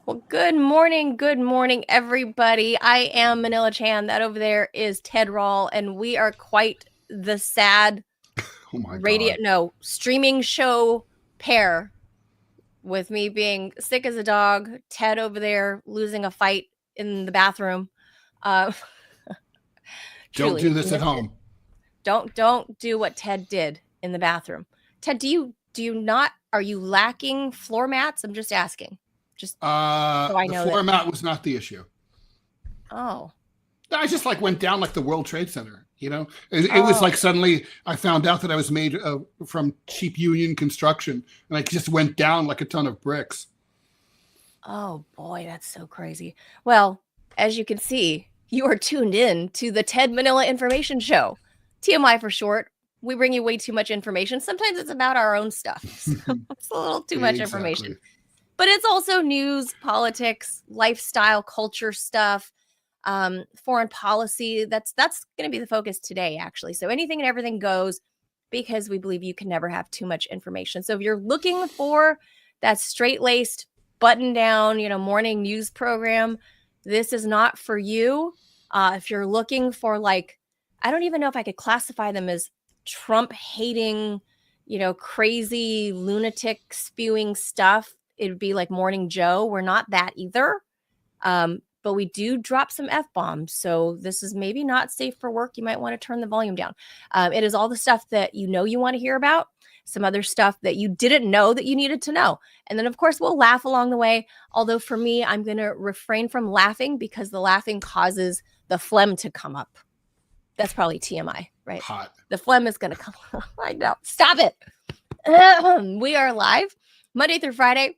Well, good morning, everybody. I am Manila Chan. That over there is Ted Rawl, and we are quite the sad Oh my God. streaming show pair. With me being sick as a dog, Ted over there losing a fight in the bathroom. Uh, Don't truly, do if you this at missed it, home. don't do what Ted did in the bathroom. Ted, do you not? Are you lacking floor mats? I'm just asking, just so I The know that. floor mat was not the issue. Oh, I just went down like the World Trade Center. It was oh. like suddenly I found out that I was made from cheap union construction, and I just went down like a ton of bricks. Oh boy, that's so crazy. Well, as you can see, you are tuned in to the Ted Manila Information Show. TMI for short. We bring you way too much information. Sometimes it's about our own stuff. So it's a little too much information. Exactly. But it's also news, politics, lifestyle, culture stuff, foreign policy. That's going to be the focus today, actually. So anything and everything goes because we believe you can never have too much information. So if you're looking for that straight-laced, button-down, morning news program, this is not for you. If you're looking for I don't even know if I could classify them as Trump hating, crazy lunatic spewing stuff. It would be like Morning Joe. We're not that either. But we do drop some F-bombs. So this is maybe not safe for work. You might want to turn the volume down. It is all the stuff that you want to hear about, some other stuff that you didn't know that you needed to know. And then, of course, we'll laugh along the way. Although for me, I'm going to refrain from laughing because the laughing causes the phlegm to come up. That's probably TMI, right? Hot. The phlegm is going to come. I know. Stop it. We are live Monday through Friday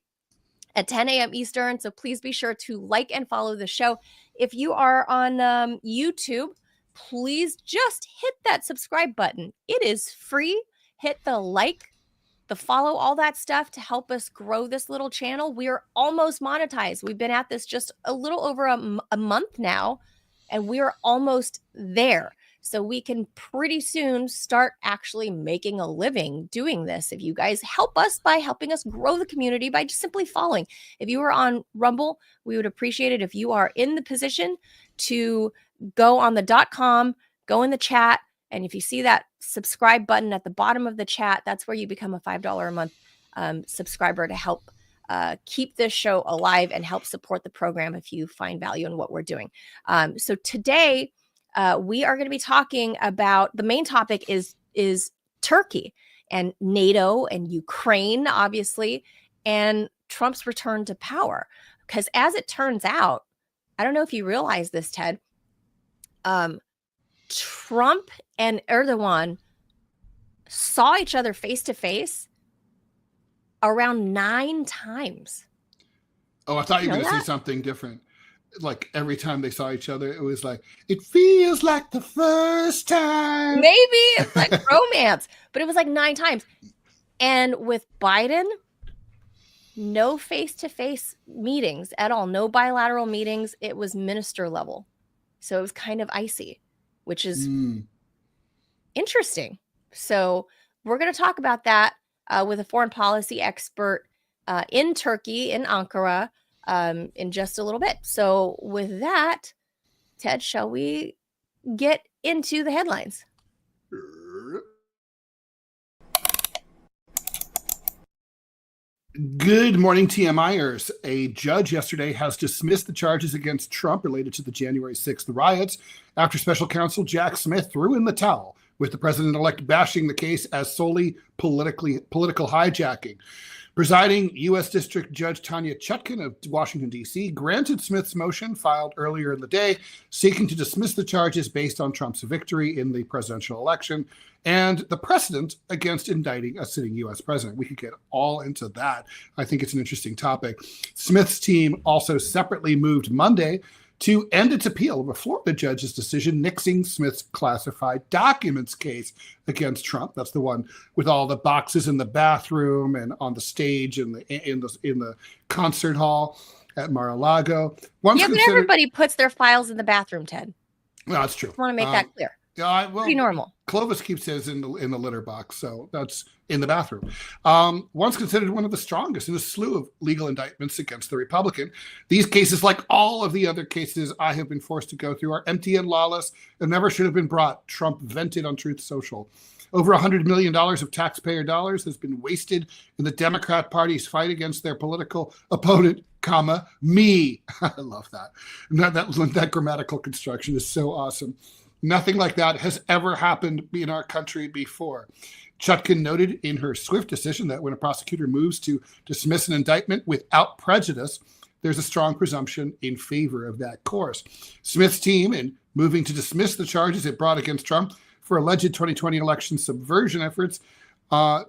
at 10 a.m. Eastern. So please be sure to like and follow the show. If you are on YouTube, please just hit that subscribe button. It is free. Hit the like, the follow, all that stuff to help us grow this little channel. We are almost monetized. We've been at this just a little over a month now, and we are almost there. So we can pretty soon start actually making a living doing this. If you guys help us by helping us grow the community by just simply following. If you are on Rumble, we would appreciate it if you are in the position to go on the .com, go in the chat, and if you see that subscribe button at the bottom of the chat, that's where you become a $5 a month subscriber to help keep this show alive and help support the program if you find value in what we're doing. So today, we are going to be talking about, the main topic is Turkey and NATO and Ukraine, obviously, and Trump's return to power. Because as it turns out, I don't know if you realize this, Ted, Trump and Erdogan saw each other face to face around 9 times. Oh, I thought you were going to say something different. Like every time they saw each other, it was like, it feels like the first time. Maybe it's like romance, but it was like 9 times. And with Biden, no face-to-face meetings at all, no bilateral meetings. It was minister level. So it was kind of icy, which is interesting. So we're going to talk about that with a foreign policy expert in Turkey, in Ankara, in just a little bit. So with that, Ted, shall we get into the headlines? Good morning, TMIers. A judge yesterday has dismissed the charges against Trump related to the January 6th riots after special counsel Jack Smith threw in the towel, with the president-elect bashing the case as solely political hijacking. Presiding U.S. District Judge Tanya Chutkan of Washington, D.C., granted Smith's motion filed earlier in the day, seeking to dismiss the charges based on Trump's victory in the presidential election and the precedent against indicting a sitting U.S. president. We could get all into that. I think it's an interesting topic. Smith's team also separately moved Monday to end its appeal of a Florida judge's decision nixing Smith's classified documents case against Trump. That's the one with all the boxes in the bathroom and on the stage in the concert hall at Mar-a-Lago. But everybody puts their files in the bathroom, Ted. No, that's true. I want to make that clear. Yeah, well, Pretty normal. Clovis keeps his in the litter box, so that's in the bathroom. Once considered one of the strongest in a slew of legal indictments against the Republican. These cases, like all of the other cases I have been forced to go through, are empty and lawless and never should have been brought, Trump vented on Truth Social. Over $100 million of taxpayer dollars has been wasted in the Democrat Party's fight against their political opponent, comma, me. I love that. That grammatical construction is so awesome. Nothing like that has ever happened in our country before. Chutkan noted in her swift decision that when a prosecutor moves to dismiss an indictment without prejudice, there's a strong presumption in favor of that course. Smith's team, in moving to dismiss the charges it brought against Trump for alleged 2020 election subversion efforts on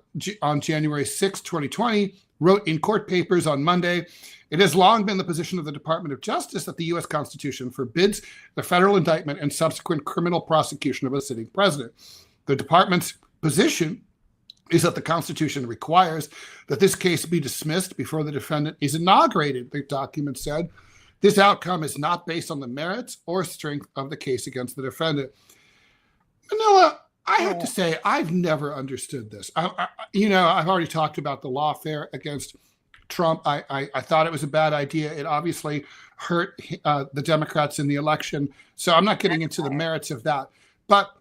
January 6, 2020, wrote in court papers on Monday, it has long been the position of the Department of Justice that the U.S. Constitution forbids the federal indictment and subsequent criminal prosecution of a sitting president. The department's position is that the Constitution requires that this case be dismissed before the defendant is inaugurated, the document said. This outcome is not based on the merits or strength of the case against the defendant. Manila, I have to say, I've never understood this. I've already talked about the lawfare against Trump. I thought it was a bad idea. It obviously hurt the Democrats in the election. So I'm not getting into the merits of that. But,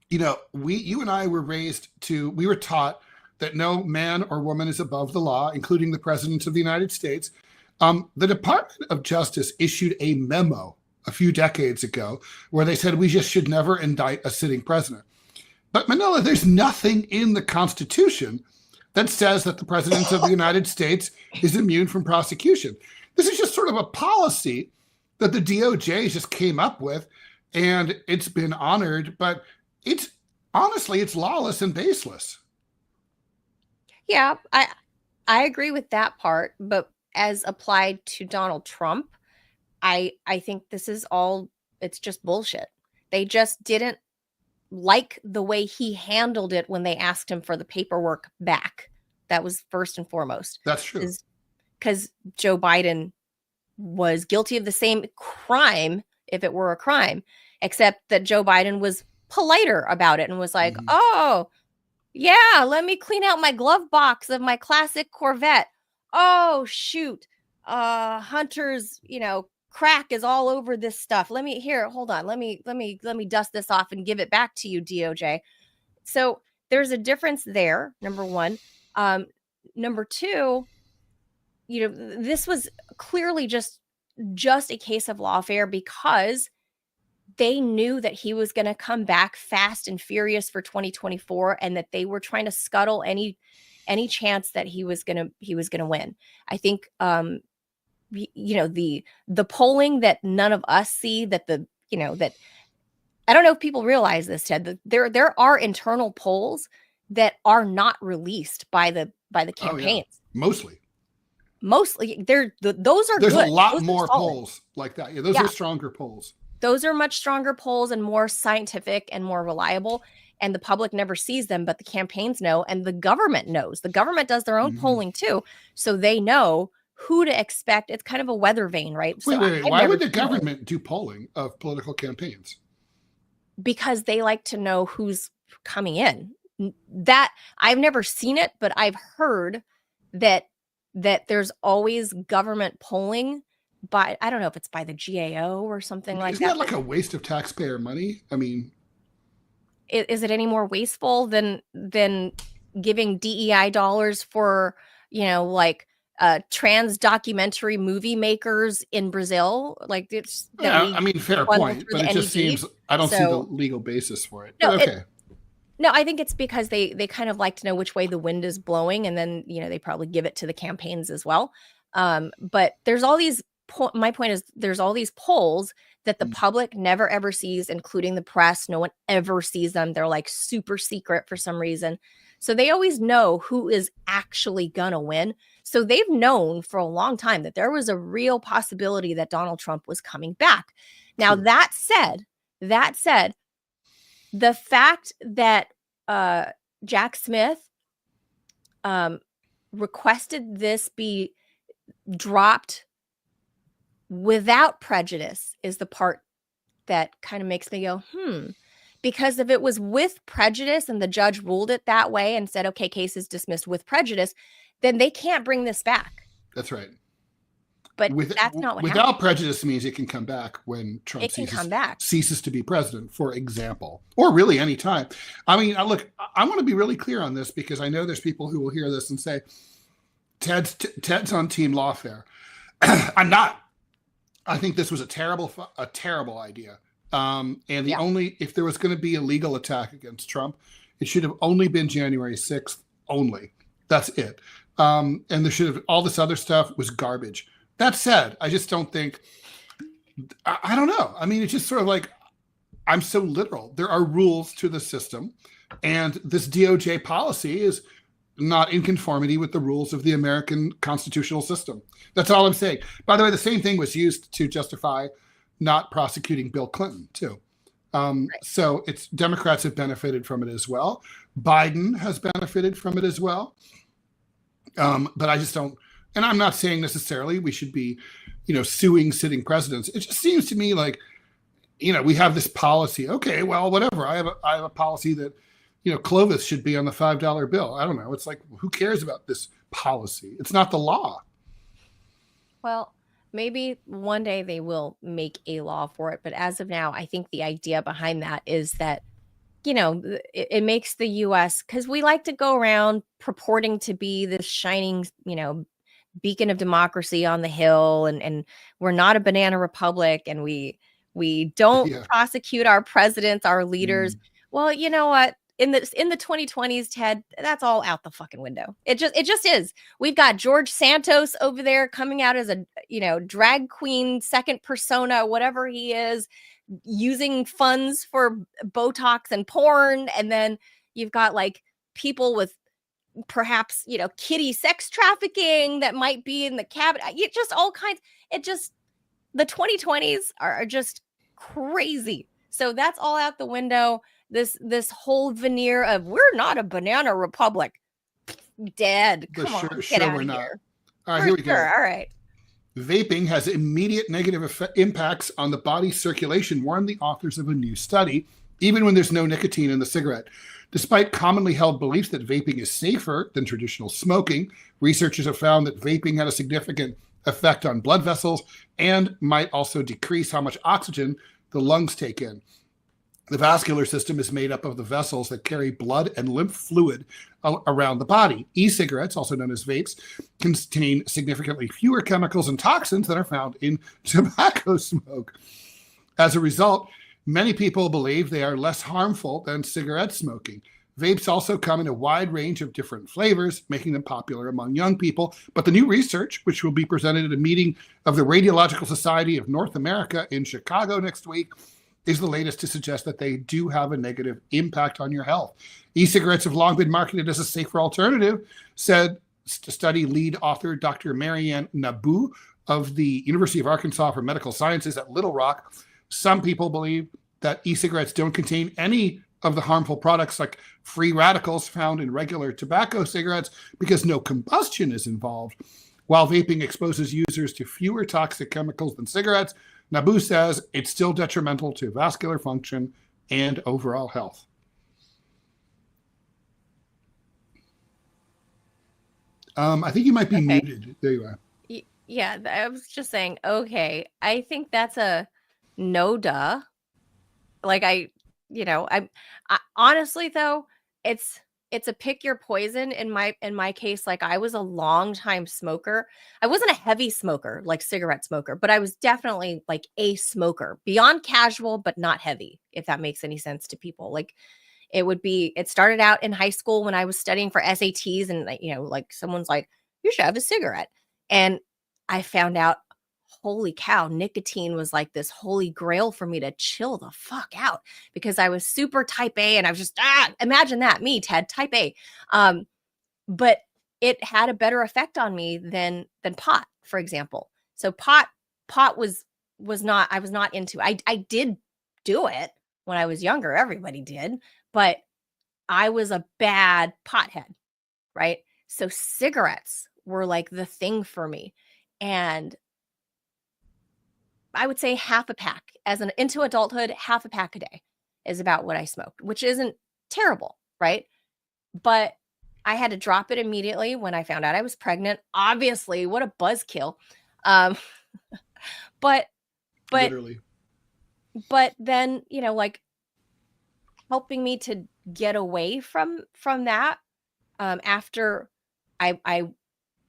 you and I were we were taught that no man or woman is above the law, including the president of the United States. The Department of Justice issued a memo a few decades ago where they said we just should never indict a sitting president. But Manila, there's nothing in the Constitution that says that the president of the United States is immune from prosecution. This is just sort of a policy that the DOJ just came up with, and it's been honored, but it's lawless and baseless. Yeah, I agree with that part, but as applied to Donald Trump, I think this is it's just bullshit. They just didn't like the way he handled it when they asked him for the paperwork back. That was first and foremost. That's true. Because Joe Biden was guilty of the same crime, if it were a crime, except that Joe Biden was politer about it and was like, oh, yeah, let me clean out my glove box of my classic Corvette. Oh, shoot. Hunter's, crack is all over this stuff. Hold on. Let me dust this off and give it back to you, DOJ. So there's a difference there, number one. Number two, this was clearly just a case of lawfare because they knew that he was going to come back fast and furious for 2024 and that they were trying to scuttle any chance that he was going to win. I think the polling that none of us see, that that I don't know if people realize this, Ted, that there are internal polls that are not released by the campaigns. Oh, yeah. Mostly those are there's good. A lot those more polls like that. Yeah, those are stronger polls. Those are much stronger polls and more scientific and more reliable. And the public never sees them, but the campaigns know, and the government knows. The government does their own polling too, so they know who to expect. It's kind of a weather vane, right? Wait. Why would the government do polling of political campaigns? Because they like to know who's coming in. That I've never seen it, but I've heard that there's always government polling by, I don't know if it's by the GAO or something like that. Isn't that like a waste of taxpayer money? I mean, is it any more wasteful than giving DEI dollars for, trans documentary movie makers in Brazil? Like, it's fair point, but it just seems I don't see the legal basis for it. No, okay. No, I think it's because they kind of like to know which way the wind is blowing, and then they probably give it to the campaigns as well. But there's all these. My point is, there's all these polls that the public never ever sees, including the press. No one ever sees them. They're like super secret for some reason. So they always know who is actually gonna win. So they've known for a long time that there was a real possibility that Donald Trump was coming back. Now, that said, the fact that Jack Smith requested this be dropped without prejudice is the part that kind of makes me go, Because if it was with prejudice and the judge ruled it that way and said, okay, case is dismissed with prejudice, then they can't bring this back. That's right. But that's not what without happened. prejudice means it can come back when Trump It can come back. ceases to be president, for example, or really any time. I mean, look, I want to be really clear on this because I know there's people who will hear this and say, Ted's on team lawfare. I'm not. I think this was a terrible idea. And if there was going to be a legal attack against Trump, it should have only been January 6th only. That's it. And there should have, all this other stuff was garbage. That said, I just don't think, I don't know. I mean, it's just sort of like, I'm so literal. There are rules to the system, and this DOJ policy is not in conformity with the rules of the American constitutional system. That's all I'm saying. By the way, the same thing was used to justify not prosecuting Bill Clinton, too. Right. So it's Democrats have benefited from it as well. Biden has benefited from it as well. But I just don't, and I'm not saying necessarily we should be, suing sitting presidents. It just seems to me like, we have this policy. Okay, well, whatever. I have a policy that, Clovis should be on the $5 bill. I don't know. It's like, who cares about this policy? It's not the law. Well, maybe one day they will make a law for it. But as of now, I think the idea behind that is that, it makes the U.S., because we like to go around purporting to be this shining, beacon of democracy on the hill, and we're not a banana republic, and we don't prosecute our presidents, our leaders. Well, you know what? In the 2020s, Ted, that's all out the fucking window. It just is. We've got George Santos over there coming out as a drag queen, second persona, whatever he is, using funds for Botox and porn, and then you've got like people with perhaps kitty sex trafficking that might be in the cabinet. It just all kinds. The 2020s are just crazy. So that's all out the window. This whole veneer of we're not a banana republic, dead. Come on, get out of here. All right, here we go. All right. Vaping has immediate negative impacts on the body's circulation, warned the authors of a new study, even when there's no nicotine in the cigarette. Despite commonly held beliefs that vaping is safer than traditional smoking, researchers have found that vaping had a significant effect on blood vessels and might also decrease how much oxygen the lungs take in. The vascular system is made up of the vessels that carry blood and lymph fluid around the body. E-cigarettes, also known as vapes, contain significantly fewer chemicals and toxins that are found in tobacco smoke. As a result, many people believe they are less harmful than cigarette smoking. Vapes also come in a wide range of different flavors, making them popular among young people. But the new research, which will be presented at a meeting of the Radiological Society of North America in Chicago next week, is the latest to suggest that they do have a negative impact on your health. E-cigarettes have long been marketed as a safer alternative, said study lead author Dr. Marianne Nabu of the University of Arkansas for Medical Sciences at Little Rock. Some people believe that e-cigarettes don't contain any of the harmful products like free radicals found in regular tobacco cigarettes because no combustion is involved. While vaping exposes users to fewer toxic chemicals than cigarettes, Nabu says it's still detrimental to vascular function and overall health. I think you might be muted. There you are. Yeah, I was just saying, okay, I think that's a no duh. Like I honestly though, it's a pick your poison in my case. Like I was a long time smoker. I wasn't a heavy smoker, like cigarette smoker, but I was definitely like a smoker, beyond casual, but not heavy, if that makes any sense to people. Like it started out in high school when I was studying for SATs, and like someone's like, you should have a cigarette. And I found out, holy cow, nicotine was like this holy grail for me to chill the fuck out, because I was super type A, and I was just, imagine that, me, Ted, type A. But it had a better effect on me than pot, for example. So pot was not, I was not into. I did do it when I was younger. Everybody did, but I was a bad pothead, right? So cigarettes were like the thing for me. And I would say half a pack into adulthood, half a pack a day. is about what I smoked, which isn't terrible, right? But I had to drop it immediately when I found out I was pregnant. Obviously, what a buzzkill. Um, but Literally. but then, you know, like helping me to get away from that after I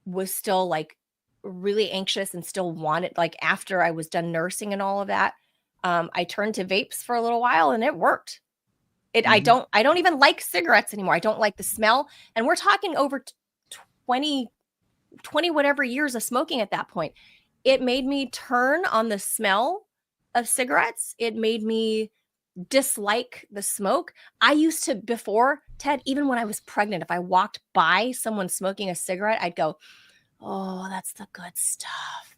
was still like really anxious and still wanted, like after I was done nursing and all of that, I turned to vapes for a little while and it worked. I don't even like cigarettes anymore. I don't like the smell. And we're talking over 20 whatever years of smoking at that point. It made me turn on the smell of cigarettes. It made me dislike the smoke. I used to, before, Ted, even when I was pregnant, if I walked by someone smoking a cigarette, I'd go, oh, that's the good stuff.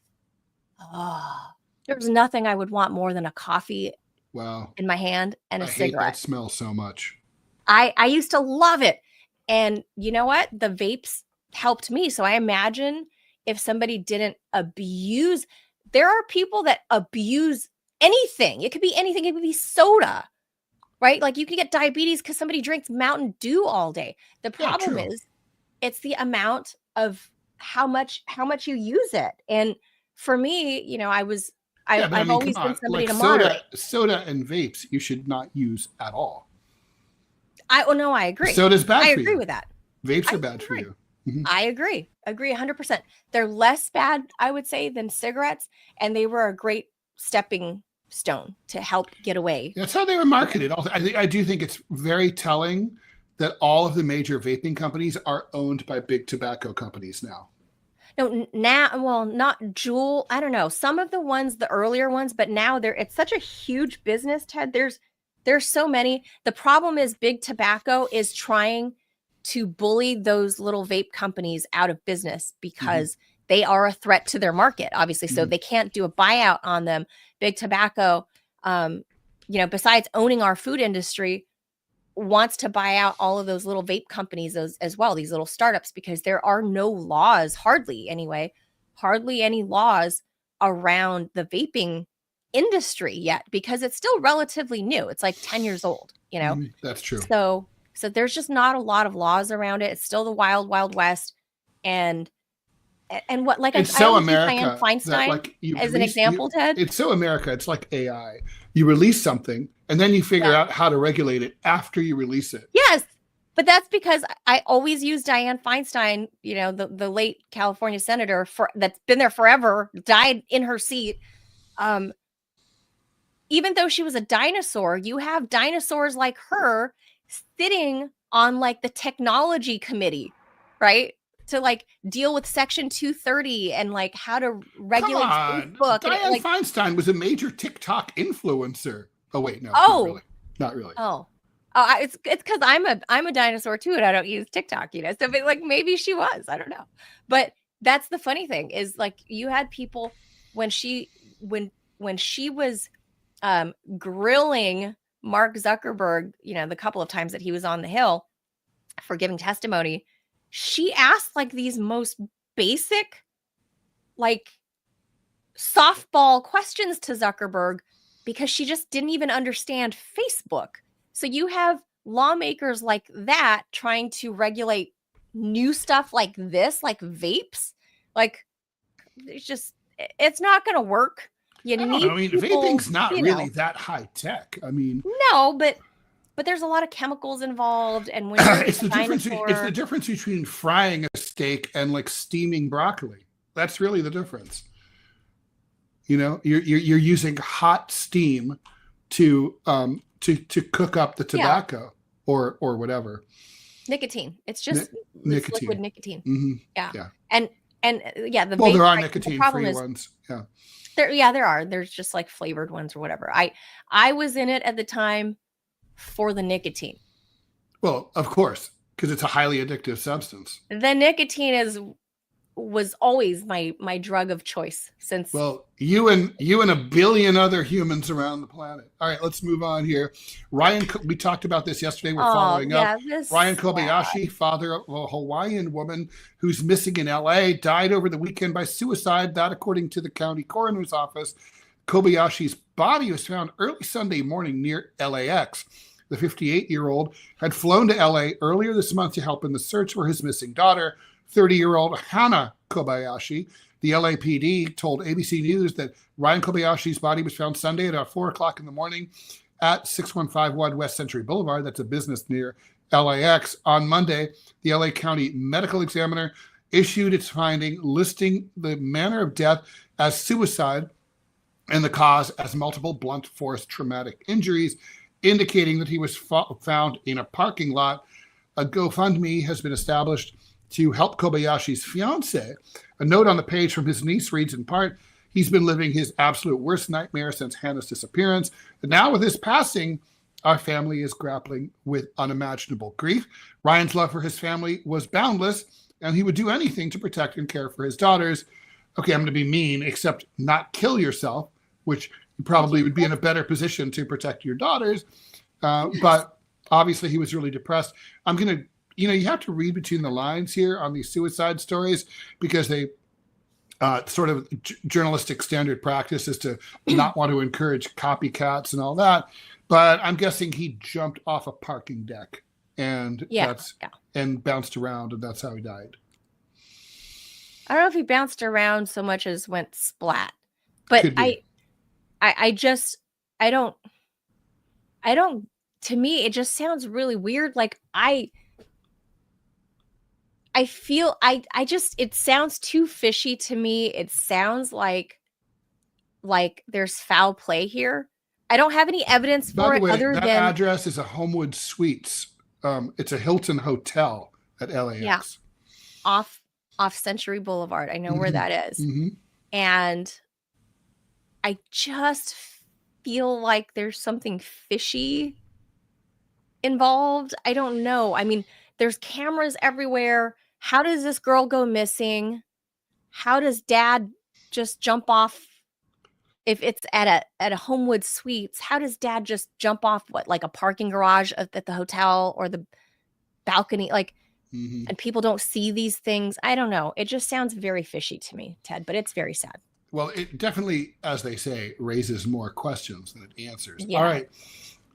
Oh, there's nothing I would want more than a coffee in my hand and a cigarette. I hate that smell so much. I used to love it. And you know what? The vapes helped me. So I imagine if somebody didn't abuse, there are people that abuse anything. It could be anything. It could be soda, right? Like you can get diabetes because somebody drinks Mountain Dew all day. The problem is it's the amount of how much you use it. And for me, you know, I've always been somebody to moderate. Soda and vapes you should not use at all. No, I agree. Soda's bad for you. I agree with that. Vapes are bad for you. Mm-hmm. I agree 100%. They're less bad, I would say, than cigarettes, and they were a great stepping stone to help get away. That's how they were marketed. I do think it's very telling that all of the major vaping companies are owned by big tobacco companies now. No, now, well, not Juul. I don't know. Some of the ones, the earlier ones, but now it's such a huge business, Ted. There's so many. The problem is big tobacco is trying to bully those little vape companies out of business because they are a threat to their market, obviously. So they can't do a buyout on them. Big tobacco, you know, besides owning our food industry, wants to buy out all of those little vape companies as well, these little startups, because there are no laws, hardly any laws around the vaping industry yet, because it's still relatively new. It's like 10 years old, you know? That's true. So there's just not a lot of laws around it. It's still the wild, wild west. And what, like, it's I so America Dianne Feinstein that, like, as an example, Ted. It's so America. It's like AI. You release something and then you figure out how to regulate it after you release it. Yes. But that's because I always use Dianne Feinstein, you know, the late California senator that's been there forever, died in her seat. Even though she was a dinosaur, you have dinosaurs like her sitting on like the technology committee, right? To like deal with Section 230 and like how to regulate Facebook. Dianne Feinstein was a major TikTok influencer. Oh wait, no, not really. It's because I'm a dinosaur too, and I don't use TikTok, you know. So like maybe she was, I don't know. But that's the funny thing is like you had people when she was grilling Mark Zuckerberg, you know, the couple of times that he was on the Hill for giving testimony. She asked like these most basic, like softball questions to Zuckerberg because she just didn't even understand Facebook. So you have lawmakers like that trying to regulate new stuff like this, like vapes. Like it's not going to work. Vaping's not really that high tech. I mean, no, but there's a lot of chemicals involved, and when it's the difference between frying a steak and like steaming broccoli. That's really the difference. You know, you're using hot steam to cook up the tobacco or whatever. Nicotine. It's just nicotine. Liquid nicotine. Mm-hmm. Yeah. And there are nicotine-free ones. Yeah. There are. There's just like flavored ones or whatever. I was in it at the time for the nicotine. Well, of course, because it's a highly addictive substance. The nicotine was always my drug of choice since. Well, you and a billion other humans around the planet. All right, let's move on here. We talked about this yesterday. We're following up. Ryan Kobayashi, father of a Hawaiian woman who's missing in LA, died over the weekend by suicide. That, according to the county coroner's office. Kobayashi's body was found early Sunday morning near LAX. The 58-year-old had flown to LA earlier this month to help in the search for his missing daughter, 30-year-old Hana Kobayashi. The LAPD told ABC News that Ryan Kobayashi's body was found Sunday at about 4 o'clock in the morning at 6151 West Century Boulevard. That's a business near LAX. On Monday, the LA County Medical Examiner issued its finding listing the manner of death as suicide and the cause as multiple blunt force traumatic injuries, indicating that he was found in a parking lot. A GoFundMe has been established to help Kobayashi's fiancée. A note on the page from his niece reads in part, he's been living his absolute worst nightmare since Hannah's disappearance. And now with his passing, our family is grappling with unimaginable grief. Ryan's love for his family was boundless, and he would do anything to protect and care for his daughters. Okay, I'm going to be mean, except not kill yourself, which you probably would be in a better position to protect your daughters. But obviously he was really depressed. I'm going to, you have to read between the lines here on these suicide stories because they sort of journalistic standard practice is to not want to encourage copycats and all that. But I'm guessing he jumped off a parking deck and and bounced around, and that's how he died. I don't know if he bounced around so much as went splat, but I don't, to me, it just sounds really weird. Like I feel, it sounds too fishy to me. It sounds like there's foul play here. I don't have any evidence for it other than... that address is a Homewood Suites. It's a Hilton hotel at LAX. Yeah. Off Century Boulevard. I know where that is. Mm-hmm. And I just feel like there's something fishy involved. I don't know. I mean, there's cameras everywhere. How does this girl go missing? How does dad just jump off? If it's at a Homewood Suites, how does dad just jump off like a parking garage at the hotel or the balcony? And people don't see these things. I don't know. It just sounds very fishy to me, Ted, but it's very sad. Well, it definitely, as they say, raises more questions than it answers. Yeah. All right.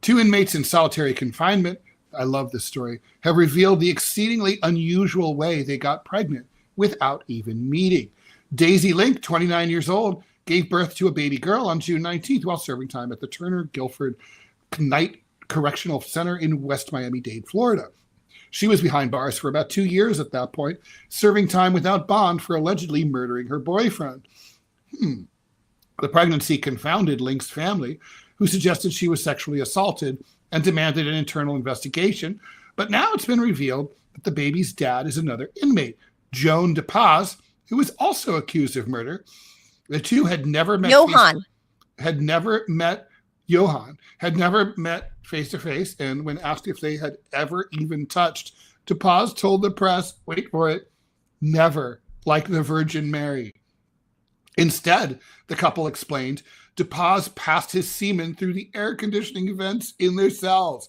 2 inmates in solitary confinement, I love this story, have revealed the exceedingly unusual way they got pregnant without even meeting. Daisy Link, 29 years old, gave birth to a baby girl on June 19th while serving time at the Turner Guilford Knight Correctional Center in West Miami-Dade, Florida. She was behind bars for about 2 years at that point, serving time without bond for allegedly murdering her boyfriend. The pregnancy confounded Link's family, who suggested she was sexually assaulted and demanded an internal investigation. But now it's been revealed that the baby's dad is another inmate, Joan DePaz, who was also accused of murder. The two had never met. Johan had never met face-to-face, and when asked if they had ever even touched, DePaz told the press, wait for it, never, like the Virgin Mary. Instead, the couple explained, DePaz passed his semen through the air conditioning vents in their cells.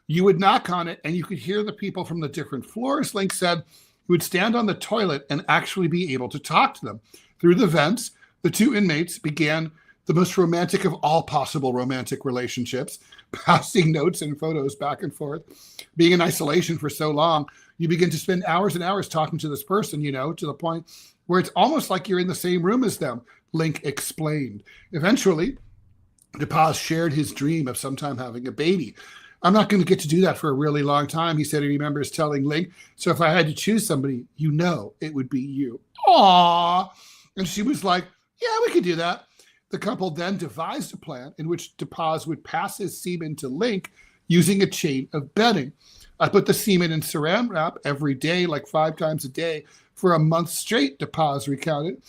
You would knock on it, and you could hear the people from the different floors, Link said, who would stand on the toilet and actually be able to talk to them. Through the vents, the 2 inmates began the most romantic of all possible romantic relationships, passing notes and photos back and forth. Being in isolation for so long, you begin to spend hours and hours talking to this person, to the point where it's almost like you're in the same room as them, Link explained. Eventually, DePaz shared his dream of sometime having a baby. I'm not going to get to do that for a really long time, he said he remembers telling Link. So if I had to choose somebody, it would be you. Aww. And she was like, yeah, we could do that. The couple then devised a plan in which DePaz would pass his semen to Link using a chain of bedding. I put the semen in saran wrap every day, like 5 times a day, for a month straight, DePaz recounted.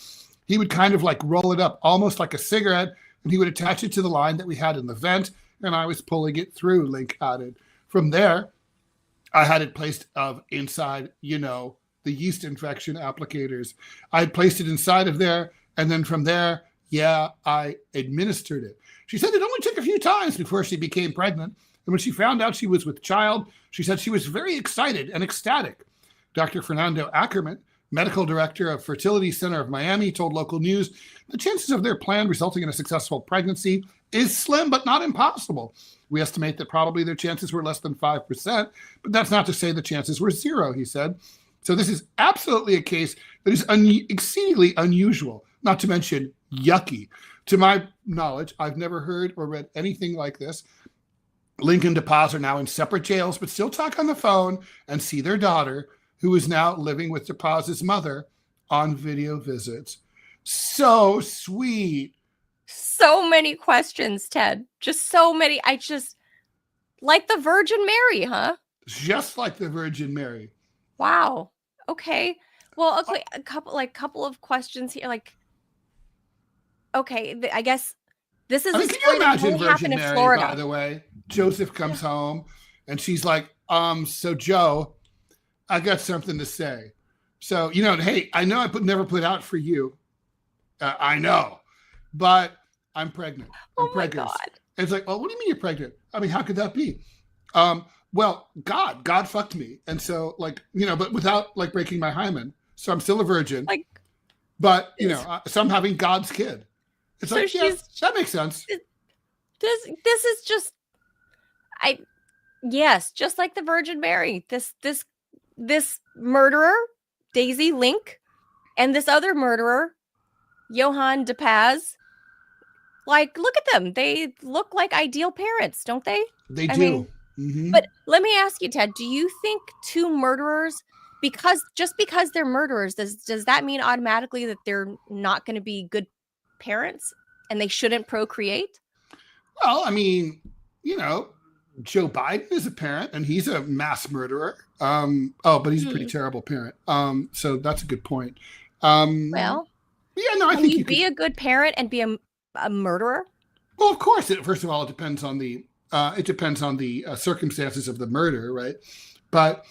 He would kind of like roll it up, almost like a cigarette, and he would attach it to the line that we had in the vent, and I was pulling it through, Link added. From there, I had it placed inside, the yeast infection applicators. I had placed it inside of there, and then from there, I administered it. She said it only took a few times before she became pregnant, and when she found out she was with child, she said she was very excited and ecstatic. Dr. Fernando Ackerman, medical director of Fertility Center of Miami, told local news the chances of their plan resulting in a successful pregnancy is slim, but not impossible. We estimate that probably their chances were less than 5%, but that's not to say the chances were zero, he said. So this is absolutely a case that is exceedingly unusual, not to mention yucky. To my knowledge, I've never heard or read anything like this. Lincoln DePaz are now in separate jails, but still talk on the phone and see their daughter, who is now living with DePaz's mother, on video visits. So sweet. So many questions, Ted. Just so many. Like the Virgin Mary, huh? Just like the Virgin Mary. Wow. Okay. Well, okay, a couple of questions here. Like, okay, I guess this is a can story you that imagine only Virgin happened in Mary, Florida. by the way? Joseph comes home and she's like, so Joe, I got something to say. So, hey, I know I never put out for you. I know, but I'm pregnant. I'm pregnant. God. And it's like, well, what do you mean you're pregnant? I mean, how could that be? Well, God fucked me. And so but without breaking my hymen. So I'm still a virgin, but so I'm having God's kid. It's so that makes sense. This is just, just like the Virgin Mary, this murderer, Daisy Link, and this other murderer, Johann DePaz, look at them. They look like ideal parents, don't they? They do. But let me ask you, Ted, do you think two murderers, because they're murderers, does that mean automatically that they're not going to be good parents and they shouldn't procreate? Well, I mean, Joe Biden is a parent and he's a mass murderer. But he's a pretty terrible parent. So that's a good point. Well, I think you be a good parent and be a murderer? Well, of course. First of all, it depends on the circumstances of the murder, right? But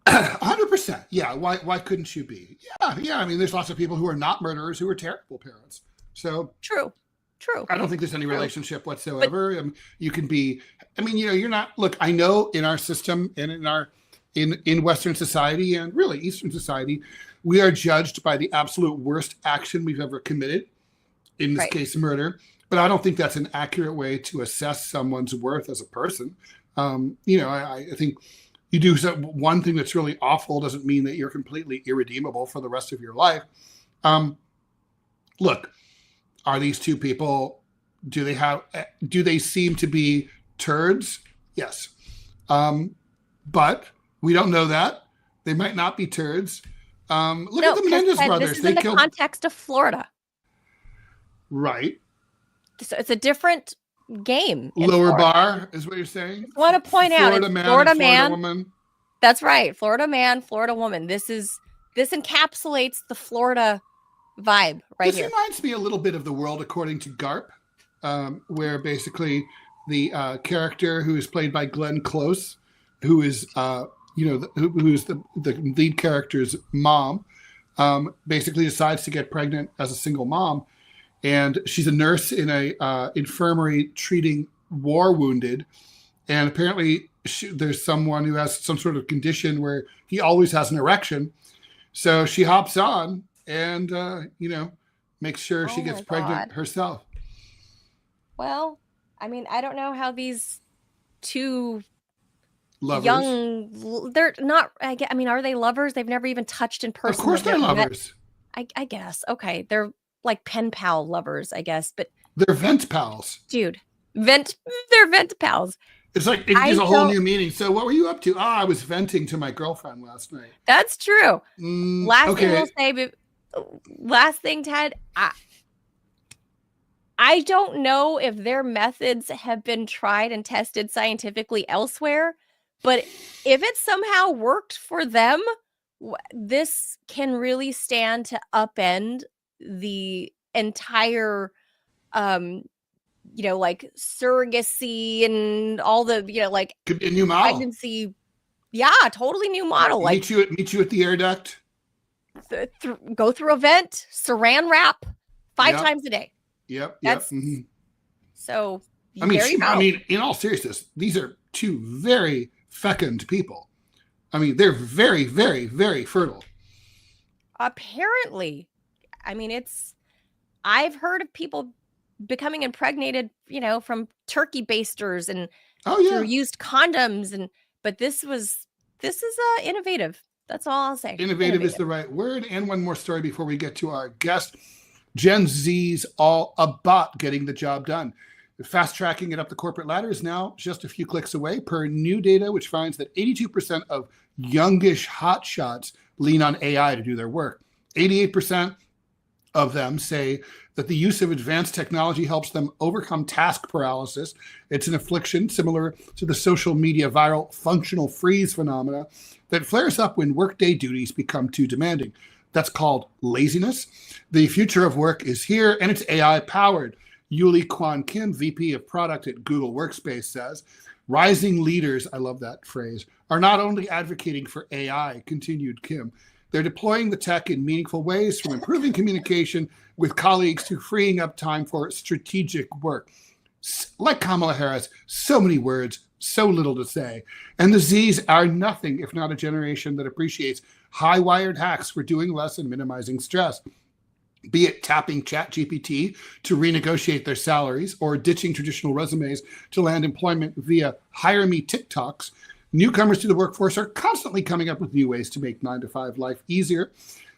100%, yeah. Why couldn't you be? Yeah. I mean, there's lots of people who are not murderers who are terrible parents. So true. I don't think there's any relationship whatsoever. You can be. I mean, you're not. Look, I know in our system and in Western society and really Eastern society, we are judged by the absolute worst action we've ever committed. In this case, murder. But I don't think that's an accurate way to assess someone's worth as a person. I think you do one thing that's really awful doesn't mean that you're completely irredeemable for the rest of your life. Look, are these two people, do they seem to be turds? Yes. But we don't know that. They might not be turds. Look at the Menendez brothers. This is in the context of Florida. Right. So it's a different game. Lower Florida. Bar is what you're saying? I want to point out Florida man, Florida woman. That's right. Florida man, Florida woman. This encapsulates the Florida vibe right here. This reminds me a little bit of The World According to Garp, where basically the character who is played by Glenn Close, who is who's the lead character's mom, basically decides to get pregnant as a single mom. And she's a nurse in a infirmary treating war wounded. And apparently there's someone who has some sort of condition where he always has an erection. So she hops on and, makes sure she gets pregnant herself. Well, I mean, I don't know how these two lovers. They're not, I mean, are they lovers? They've never even touched in person. Of course they're lovers. I guess. Okay. They're like pen pal lovers, I guess, but they're vent pals. Dude, they're vent pals. It's like it gives a whole new meaning. So what were you up to? I was venting to my girlfriend last night. That's true. Last thing, Ted, I don't know if their methods have been tried and tested scientifically elsewhere, but if it somehow worked for them, this can really stand to upend the entire surrogacy and all the could be a new model. Pregnancy, totally new model. Meet you at the air duct. Go through a vent, saran wrap 5 times a day. Yep. So I mean, in all seriousness, these are two very fecund people. I mean, they're very, very, very fertile. apparently, I mean, I've heard of people becoming impregnated, from turkey basters and Oh yeah, through used condoms, but this is innovative. That's all I'll say. innovative is the right word. And one more story before we get to our guest. Gen Z's all about getting the job done. Fast tracking it up the corporate ladder is now just a few clicks away, per new data, which finds that 82% of youngish hotshots lean on AI to do their work. 88% of them say that the use of advanced technology helps them overcome task paralysis. It's an affliction similar to the social media viral functional freeze phenomena that flares up when workday duties become too demanding. That's called laziness. The future of work is here, and it's AI powered. Yuli Kwan Kim, VP of Product at Google Workspace, says, rising leaders, I love that phrase, are not only advocating for AI, continued Kim, they're deploying the tech in meaningful ways, from improving communication with colleagues to freeing up time for strategic work. Like Kamala Harris, so many words, so little to say. And the Zs are nothing if not a generation that appreciates high-wired hacks for doing less and minimizing stress. Be it tapping ChatGPT to renegotiate their salaries or ditching traditional resumes to land employment via Hire Me TikToks, newcomers to the workforce are constantly coming up with new ways to make 9-to-5 life easier.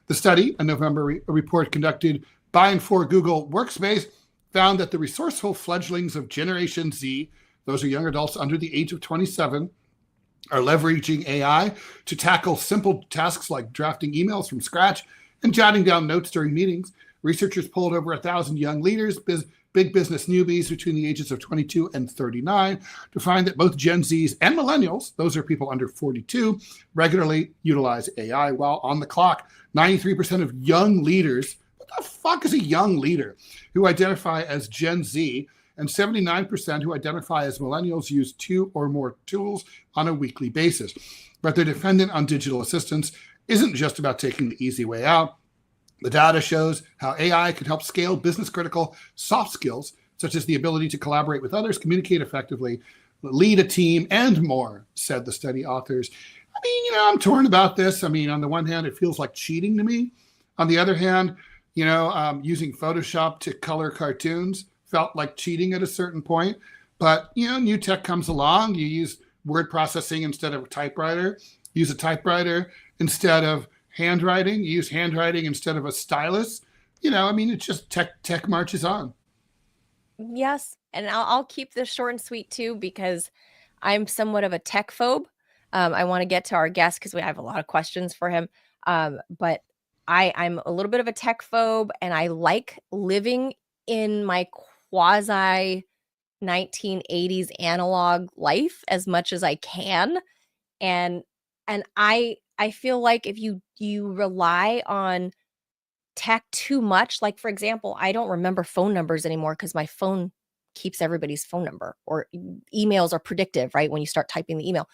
The study, a November report conducted by and for Google Workspace, found that the resourceful fledglings of Generation Z, those are young adults under the age of 27, are leveraging AI to tackle simple tasks like drafting emails from scratch and jotting down notes during meetings. Researchers polled over 1,000 young leaders, big business newbies between the ages of 22 and 39, to find that both Gen Zs and millennials, those are people under 42, regularly utilize AI while on the clock. 93% of young leaders, what the fuck is a young leader, who identify as Gen Z, and 79% who identify as millennials use 2 or more tools on a weekly basis. But their dependence on digital assistants isn't just about taking the easy way out. The data shows how AI can help scale business-critical soft skills, such as the ability to collaborate with others, communicate effectively, lead a team, and more, said the study authors. I mean, I'm torn about this. I mean, on the one hand, it feels like cheating to me. On the other hand, using Photoshop to color cartoons felt like cheating at a certain point. But, new tech comes along. You use word processing instead of a typewriter. Use a typewriter instead of handwriting. You use handwriting instead of a stylus. It's just tech marches on. Yes, and I'll keep this short and sweet too, because I'm somewhat of a tech phobe. I want to get to our guest because we have a lot of questions for him. But I'm a little bit of a tech phobe, and I like living in my quasi 1980s analog life as much as I can. And I feel like if you rely on tech too much, like, for example, I don't remember phone numbers anymore because my phone keeps everybody's phone number, or emails are predictive, right? When you start typing the email,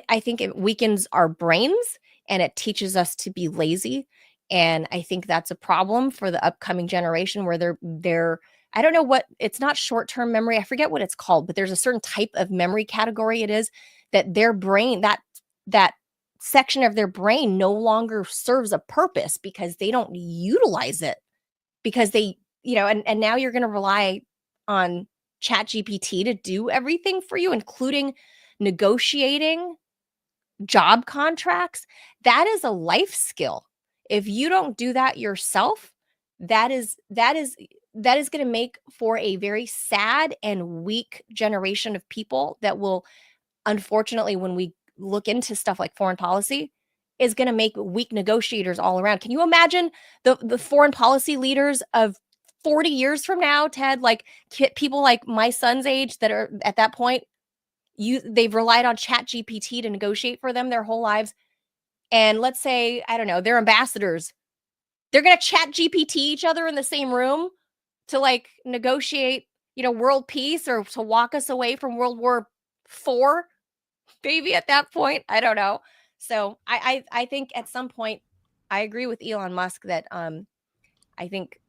I think it weakens our brains and it teaches us to be lazy. And I think that's a problem for the upcoming generation, where they're I don't know what, it's not short-term memory. I forget what it's called, but there's a certain type of memory category it is that their brain, that section of their brain no longer serves a purpose because they don't utilize it, because they, and now you're going to rely on ChatGPT to do everything for you, including negotiating job contracts. That is a life skill. If you don't do that yourself, that is going to make for a very sad and weak generation of people that will, unfortunately, when we look into stuff like foreign policy, is going to make weak negotiators all around. Can you imagine the foreign policy leaders of 40 years from now, Ted? Like people like my son's age that are at that point, they've relied on ChatGPT to negotiate for them their whole lives. And let's say, I don't know, they're ambassadors. They're going to ChatGPT each other in the same room to like negotiate, world peace, or to walk us away from World War IV, maybe at that point. I don't know. So I think at some point, I agree with Elon Musk that I think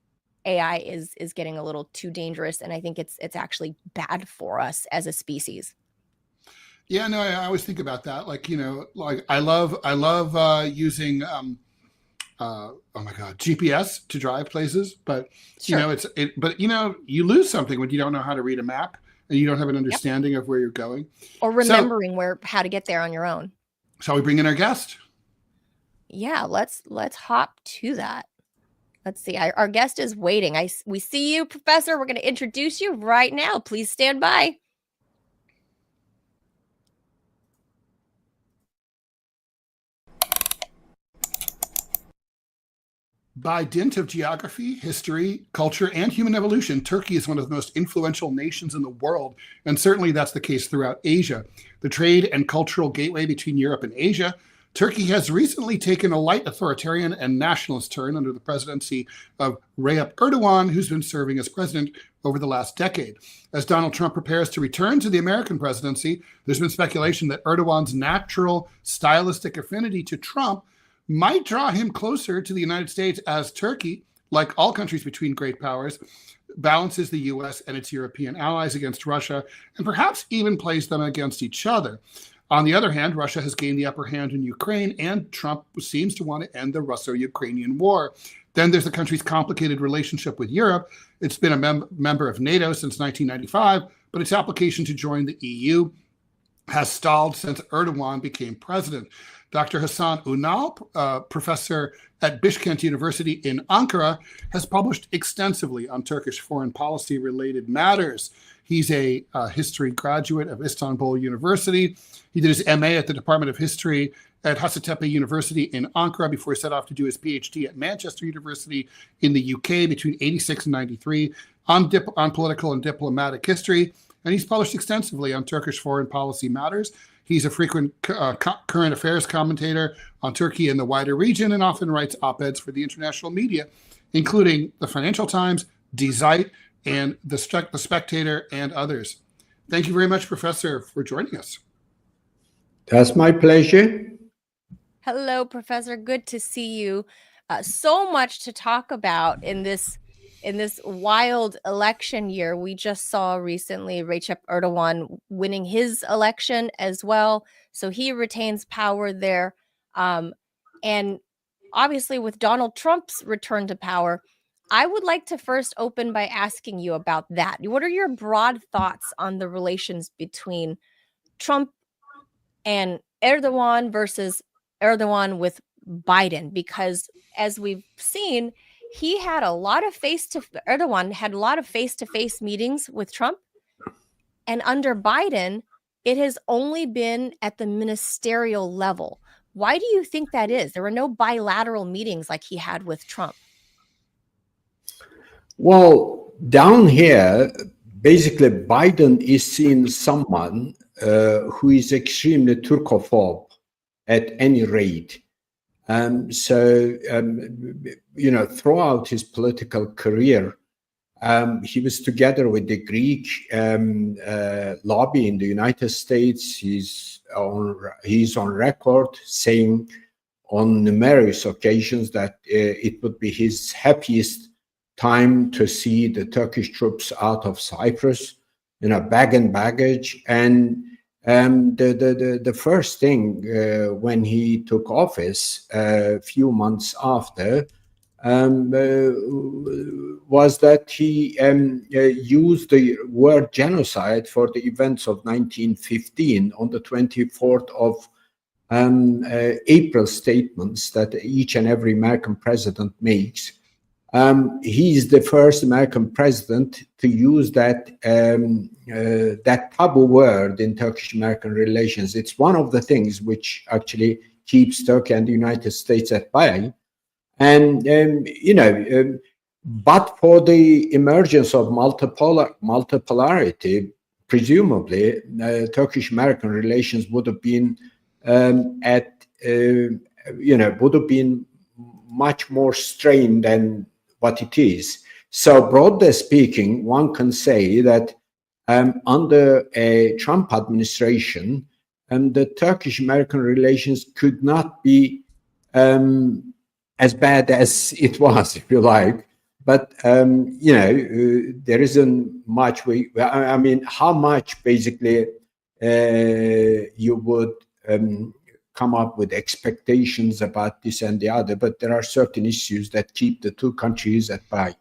AI is getting a little too dangerous, and I think it's actually bad for us as a species. Yeah, no, I always think about that. Like, like I love using oh my God, GPS to drive places. But Sure. you lose something when you don't know how to read a map and you don't have an understanding of where you're going. Or remembering how to get there on your own. Shall we bring in our guest? Yeah, let's hop to that. Let's see. Our guest is waiting. We see you, Professor. We're going to introduce you right now. Please stand by. By dint of geography, history, culture, and human evolution, Turkey is one of the most influential nations in the world, and certainly that's the case throughout Asia. The trade and cultural gateway between Europe and Asia, Turkey has recently taken a light authoritarian and nationalist turn under the presidency of Recep Erdogan, who's been serving as president over the last decade. As Donald Trump prepares to return to the American presidency, there's been speculation that Erdogan's natural stylistic affinity to Trump might draw him closer to the United States as Turkey, like all countries between great powers, balances the US and its European allies against Russia, and perhaps even plays them against each other. On the other hand, Russia has gained the upper hand in Ukraine, and Trump seems to want to end the Russo-Ukrainian war. Then there's the country's complicated relationship with Europe. It's been a member of NATO since 1995, but its application to join the EU has stalled since Erdogan became president. Dr. Hasan Ünal, professor at Bishkent University in Ankara, has published extensively on Turkish foreign policy related matters. He's a history graduate of Istanbul University. He did his MA at the Department of History at Hacettepe University in Ankara before he set off to do his PhD at Manchester University in the UK between 86 and 93 on political and diplomatic history. And he's published extensively on Turkish foreign policy matters. He's a frequent current affairs commentator on Turkey and the wider region, and often writes op-eds for the international media, including the Financial Times, Die Zeit, and the Spectator, and others. Thank you very much, Professor, for joining us. That's my pleasure. Hello, Professor. Good to see you. So much to talk about in this wild election year. We just saw recently Recep Erdogan winning his election as well. So he retains power there. And obviously with Donald Trump's return to power, I would like to first open by asking you about that. What are your broad thoughts on the relations between Trump and Erdogan versus Erdogan with Biden? Because as we've seen, Erdogan had a lot of face-to-face meetings with Trump. And under Biden, it has only been at the ministerial level. Why do you think that is? There were no bilateral meetings like he had with Trump. Well, down here, basically, Biden is seen someone who is extremely Turkophobe at any rate. Throughout his political career, he was together with the Greek lobby in the United States. He's on record saying on numerous occasions that it would be his happiest time to see the Turkish troops out of Cyprus, bag and baggage. And the first thing when he took office a few months after was that he used the word genocide for the events of 1915 on the 24th of April statements that each and every American president makes. He's the first American president to use that taboo word in Turkish-American relations. It's one of the things which actually keeps Turkey and the United States at bay. And but for the emergence of multipolarity, presumably Turkish-American relations would have been would have been much more strained than what it is. So broadly speaking, one can say that under a Trump administration, the Turkish-American relations could not be as bad as it was, if you like. But, there isn't much how much basically you would come up with expectations about this and the other, but there are certain issues that keep the two countries at bay.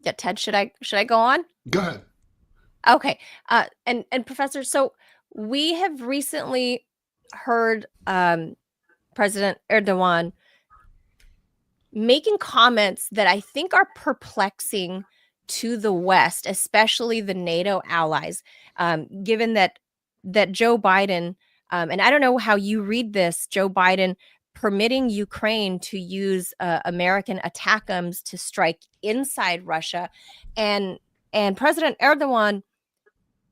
Yeah, Ted, should I go on? Go ahead. Okay. And Professor, so we have recently heard President Erdogan making comments that I think are perplexing to the West, especially the NATO allies, given that Joe Biden, and I don't know how you read this, Joe Biden permitting Ukraine to use American ATACMS to strike inside Russia, and President Erdogan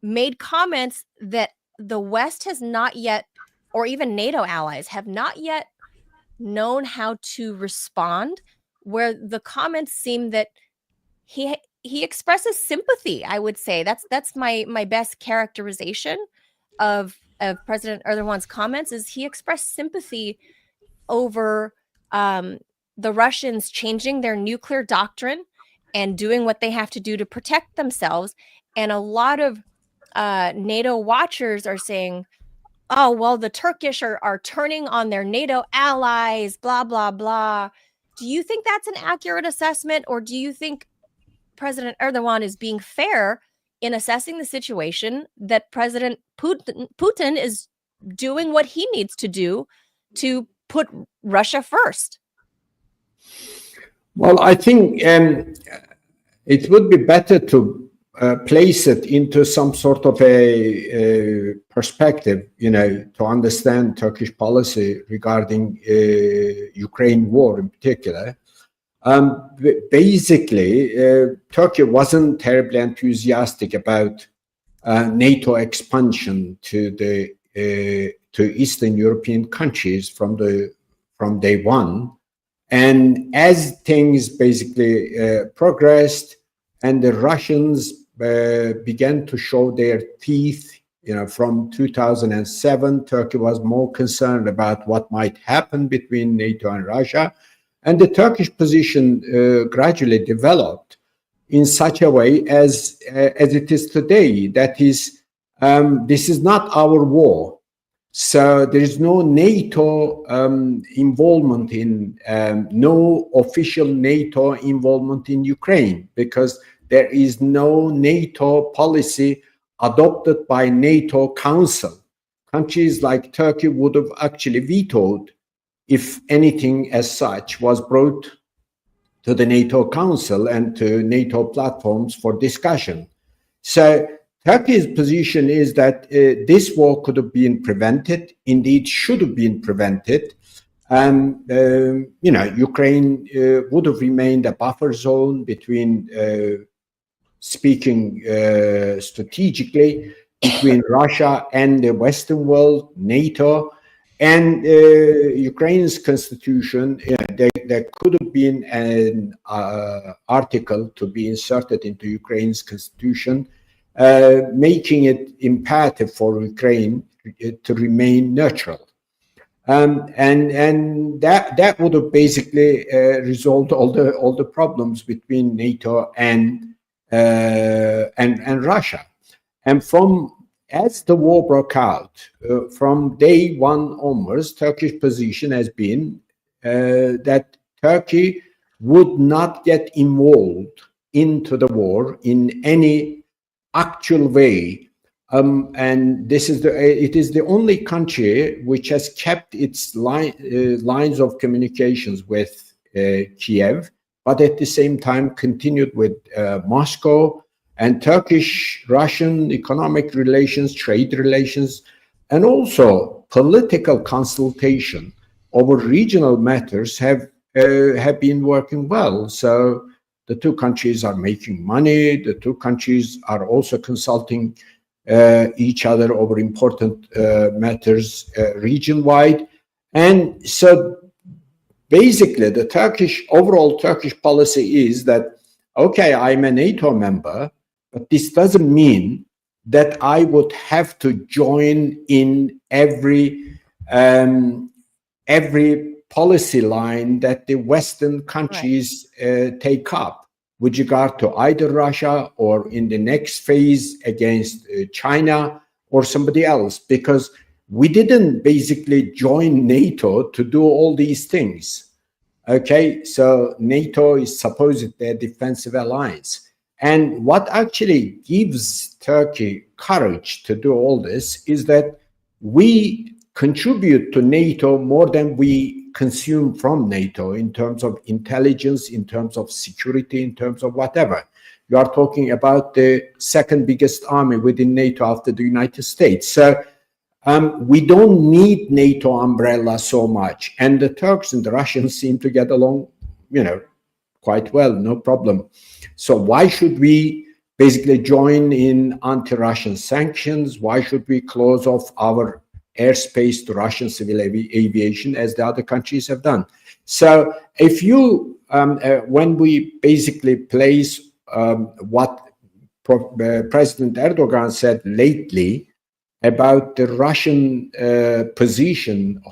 made comments that the West has not yet, or even NATO allies have not yet known how to respond, where the comments seem that he expresses sympathy. I would say that's my best characterization of President Erdogan's comments, is he expressed sympathy over the Russians changing their nuclear doctrine and doing what they have to do to protect themselves. And a lot of NATO watchers are saying, oh, well, the Turkish are turning on their NATO allies, blah, blah, blah. Do you think that's an accurate assessment, or do you think President Erdogan is being fair in assessing the situation, that President Putin is doing what he needs to do to put Russia first? Well, I think it would be better to place it into some sort of a perspective, to understand Turkish policy regarding Ukraine war in particular. Basically, Turkey wasn't terribly enthusiastic about NATO expansion to Eastern European countries from day one. And as things basically progressed, and the Russians began to show their teeth, from 2007, Turkey was more concerned about what might happen between NATO and Russia. And the Turkish position gradually developed in such a way as it is today. That is, this is not our war. So there is no NATO involvement no official NATO involvement in Ukraine, because there is no NATO policy adopted by NATO Council. Countries like Turkey would have actually vetoed if anything as such was brought to the NATO Council and to NATO platforms for discussion. So Turkey's position is that this war could have been prevented, indeed should have been prevented. Ukraine would have remained a buffer zone between, speaking strategically, between Russia and the Western world, NATO. And Ukraine's constitution, there could have been an article to be inserted into Ukraine's constitution, making it imperative for Ukraine to remain neutral. And that would have basically resolved all the problems between NATO and Russia. And as the war broke out, from day one onwards, Turkish position has been that Turkey would not get involved into the war in any actual way. And it is the only country which has kept its lines of communications with Kiev, but at the same time continued with Moscow, and Turkish-Russian economic relations, trade relations, and also political consultation over regional matters have been working well. So the two countries are making money. The two countries are also consulting each other over important matters region-wide. And so basically the overall Turkish policy is that, okay, I'm a NATO member, but this doesn't mean that I would have to join in every policy line that the Western countries take up with regard to either Russia or in the next phase against China or somebody else, because we didn't basically join NATO to do all these things. Okay, so NATO is supposedly a defensive alliance. And what actually gives Turkey courage to do all this is that we contribute to NATO more than we consume from NATO in terms of intelligence, in terms of security, in terms of whatever. You are talking about the second biggest army within NATO after the United States. So we don't need NATO umbrella so much. And the Turks and the Russians seem to get along, quite well, no problem. So why should we basically join in anti-Russian sanctions? Why should we close off our airspace to Russian civil aviation as the other countries have done? So if you, when we basically place what President Erdogan said lately about the Russian position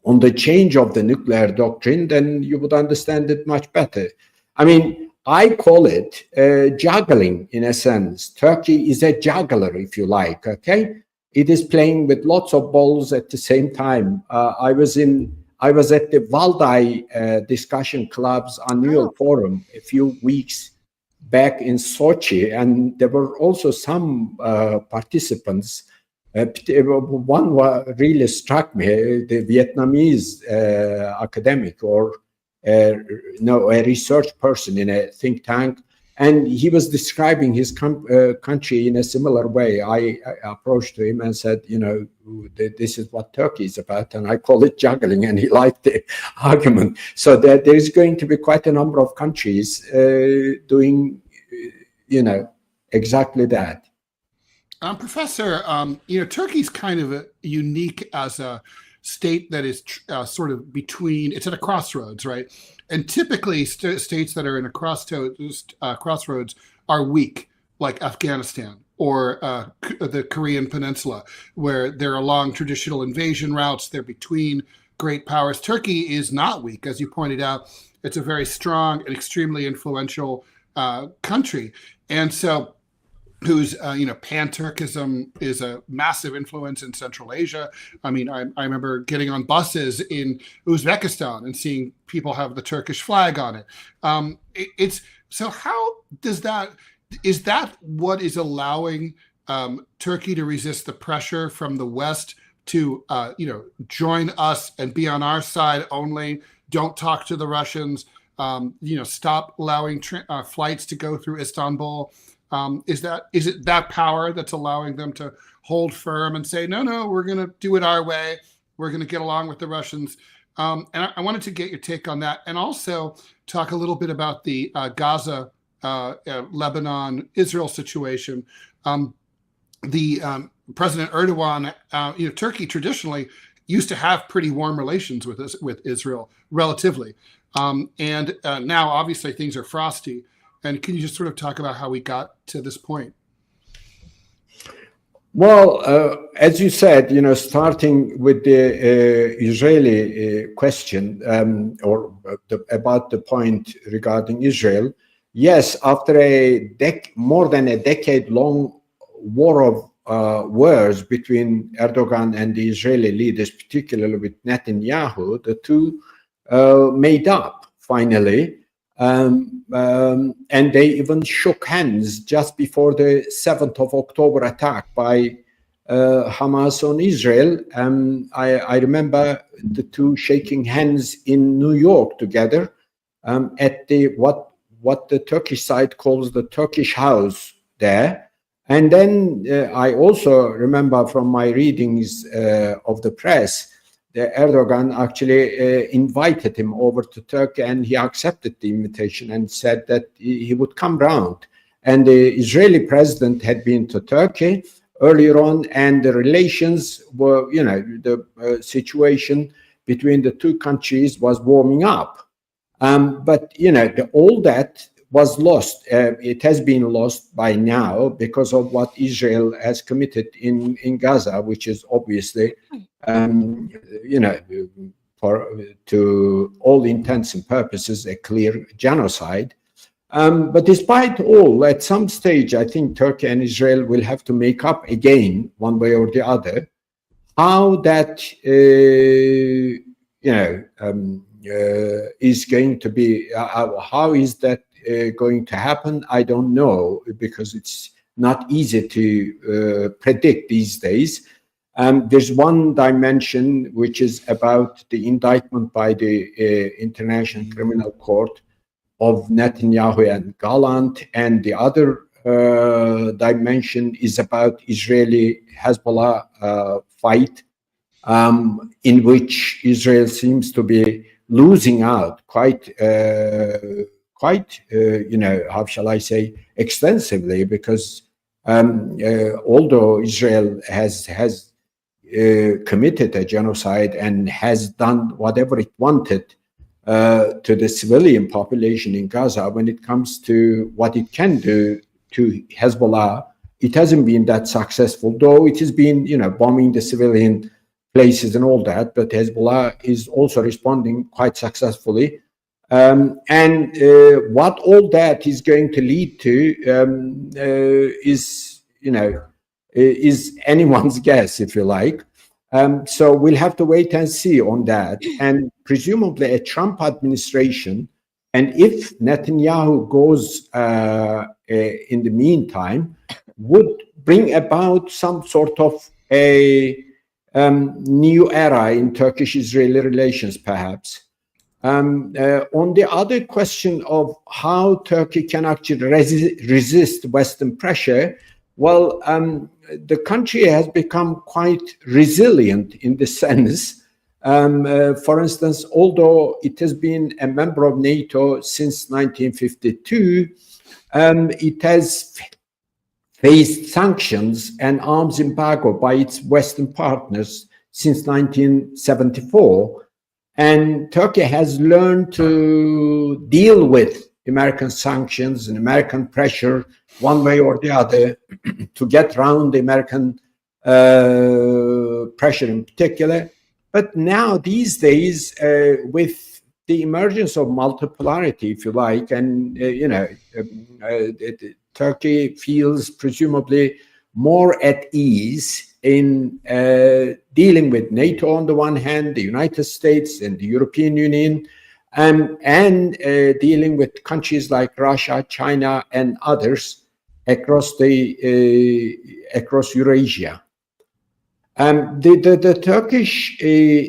on the change of the nuclear doctrine, then you would understand it much better. I mean, I call it juggling in a sense. Turkey is a juggler, if you like, okay? It is playing with lots of balls at the same time. I was at the Valdai Discussion Club's annual forum a few weeks back in Sochi, and there were also some participants. One really struck me, the Vietnamese academic or a research person in a think tank, and he was describing his country in a similar way. I approached him and said, this is what Turkey is about, and I call it juggling, and he liked the argument. So there is going to be quite a number of countries doing, exactly that. Professor, Turkey's kind of unique as a state that is sort of between, it's at a crossroads, right? And typically states that are in a crossroads are weak, like Afghanistan or the Korean Peninsula, where there are long traditional invasion routes. They're between great powers. Turkey is not weak, as you pointed out. It's a very strong and extremely influential country. And so whose pan-Turkism is a massive influence in Central Asia. I mean, I remember getting on buses in Uzbekistan and seeing people have the Turkish flag on it. So how does that, is that what is allowing Turkey to resist the pressure from the West to join us and be on our side only? Don't talk to the Russians. Stop allowing flights to go through Istanbul. Is it that power that's allowing them to hold firm and say, no, we're going to do it our way. We're going to get along with the Russians. And I wanted to get your take on that, and also talk a little bit about the Gaza, Lebanon, Israel situation. President Erdogan, Turkey traditionally used to have pretty warm relations with Israel, relatively. And now, obviously, things are frosty. And can you just sort of talk about how we got to this point? Well, as you said, starting with the Israeli question about the point regarding Israel, yes, after more than a decade-long war of words between Erdogan and the Israeli leaders, particularly with Netanyahu, the two made up finally. And they even shook hands just before the 7th of October attack by Hamas on Israel. I remember the two shaking hands in New York together at what the Turkish side calls the Turkish house there. And then I also remember from my readings of the press, Erdogan actually invited him over to Turkey, and he accepted the invitation and said that he would come round. And the Israeli president had been to Turkey earlier on, and the relations were, the situation between the two countries was warming up. But, all that was lost. It has been lost by now because of what Israel has committed in Gaza, which is obviously, to all intents and purposes, a clear genocide. But despite all, at some stage, I think Turkey and Israel will have to make up again, one way or the other, how that is going to be. How is that going to happen? I don't know, because it's not easy to predict these days. There's one dimension which is about the indictment by the International Criminal Court of Netanyahu and Gallant, and the other dimension is about Israeli Hezbollah fight, in which Israel seems to be losing out quite, how shall I say, extensively, because although Israel has committed a genocide and has done whatever it wanted to the civilian population in Gaza, when it comes to what it can do to Hezbollah, it hasn't been that successful, though it has been, bombing the civilian places and all that, but Hezbollah is also responding quite successfully. And what all that is going to lead to is anyone's guess, if you like. So we'll have to wait and see on that. And presumably a Trump administration, and if Netanyahu goes in the meantime, would bring about some sort of a new era in Turkish-Israeli relations, perhaps. On the other question of how Turkey can actually resist Western pressure, well, the country has become quite resilient in the sense. For instance, although it has been a member of NATO since 1952, it has faced sanctions and arms embargo by its Western partners since 1974. And Turkey has learned to deal with American sanctions and American pressure one way or the other to get around the American pressure in particular. But now, these days, with the emergence of multipolarity, if you like, and, Turkey feels presumably more at ease in dealing with NATO on the one hand, the United States and the European Union, and dealing with countries like Russia, China, and others across Eurasia. The Turkish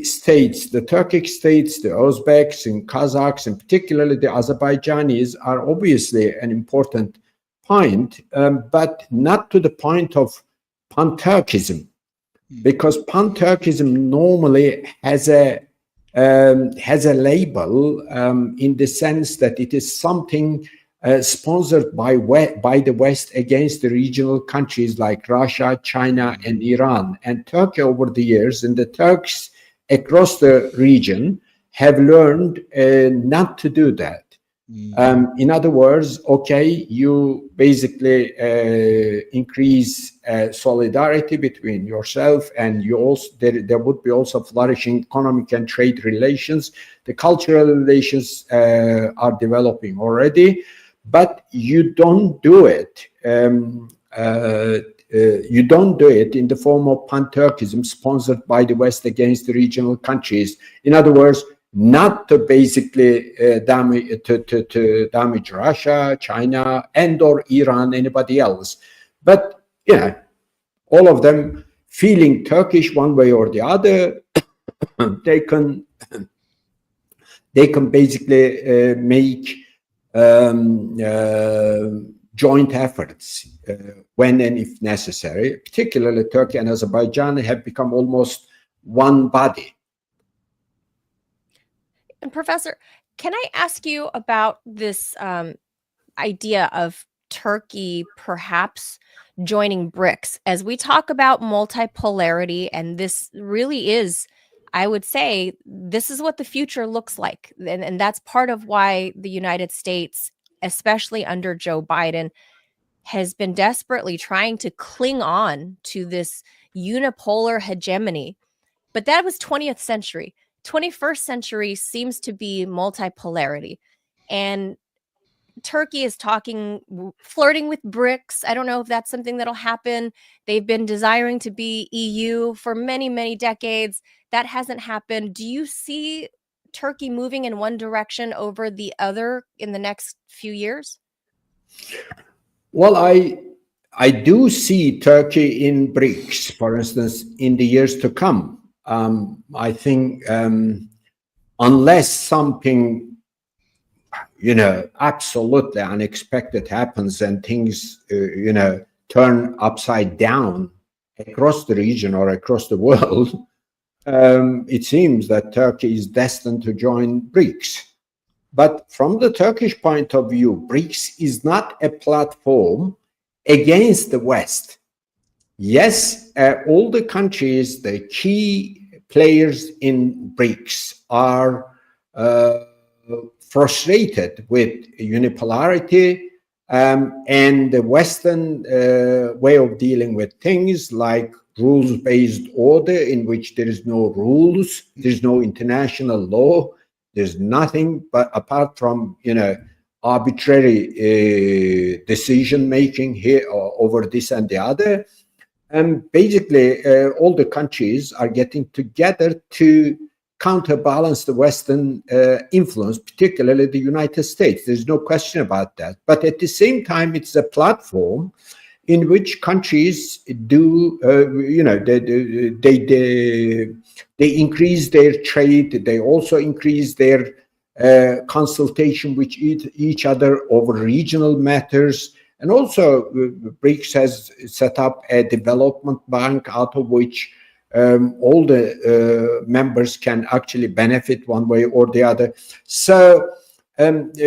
states, the Turkic states, the Uzbeks and Kazakhs, and particularly the Azerbaijanis, are obviously an important point, but not to the point of pan-Turkism, because pan-Turkism normally has a label in the sense that it is something sponsored by the West against the regional countries like Russia, China, and Iran. And Turkey over the years, and the Turks across the region have learned not to do that. In other words, okay, you basically increase solidarity between yourself, and you also there would be also flourishing economic and trade relations. The cultural relations are developing already, but you don't do it. You don't do it in the form of pan-Turkism sponsored by the West against the regional countries. In other words, not to basically damage Russia, China, and or Iran, anybody else, but all of them feeling Turkish one way or the other. they can basically make joint efforts when and if necessary. Particularly Turkey and Azerbaijan have become almost one body. And Professor, can I ask you about this idea of Turkey perhaps joining BRICS? As we talk about multipolarity, and this really is, I would say, this is what the future looks like. And that's part of why the United States, especially under Joe Biden, has been desperately trying to cling on to this unipolar hegemony. But that was 20th century. 21st century seems to be multipolarity. And Turkey is flirting with BRICS. I don't know if that's something that'll happen. They've been desiring to be EU for many, many decades. That hasn't happened. Do you see Turkey moving in one direction over the other in the next few years? Well, I do see Turkey in BRICS, for instance, in the years to come. I think unless something, absolutely unexpected happens and things, turn upside down across the region or across the world, it seems that Turkey is destined to join BRICS. But from the Turkish point of view, BRICS is not a platform against the West. Yes, all the countries, the key players in BRICS are frustrated with unipolarity and the Western way of dealing with things, like rules-based order in which there is no rules, there's no international law, there's nothing but apart from arbitrary decision making here or over this and the other. And basically, all the countries are getting together to counterbalance the Western influence, particularly the United States. There's no question about that. But at the same time, it's a platform in which countries do, they increase their trade. They also increase their consultation with each other over regional matters. And also, BRICS has set up a development bank out of which all the members can actually benefit one way or the other. So, and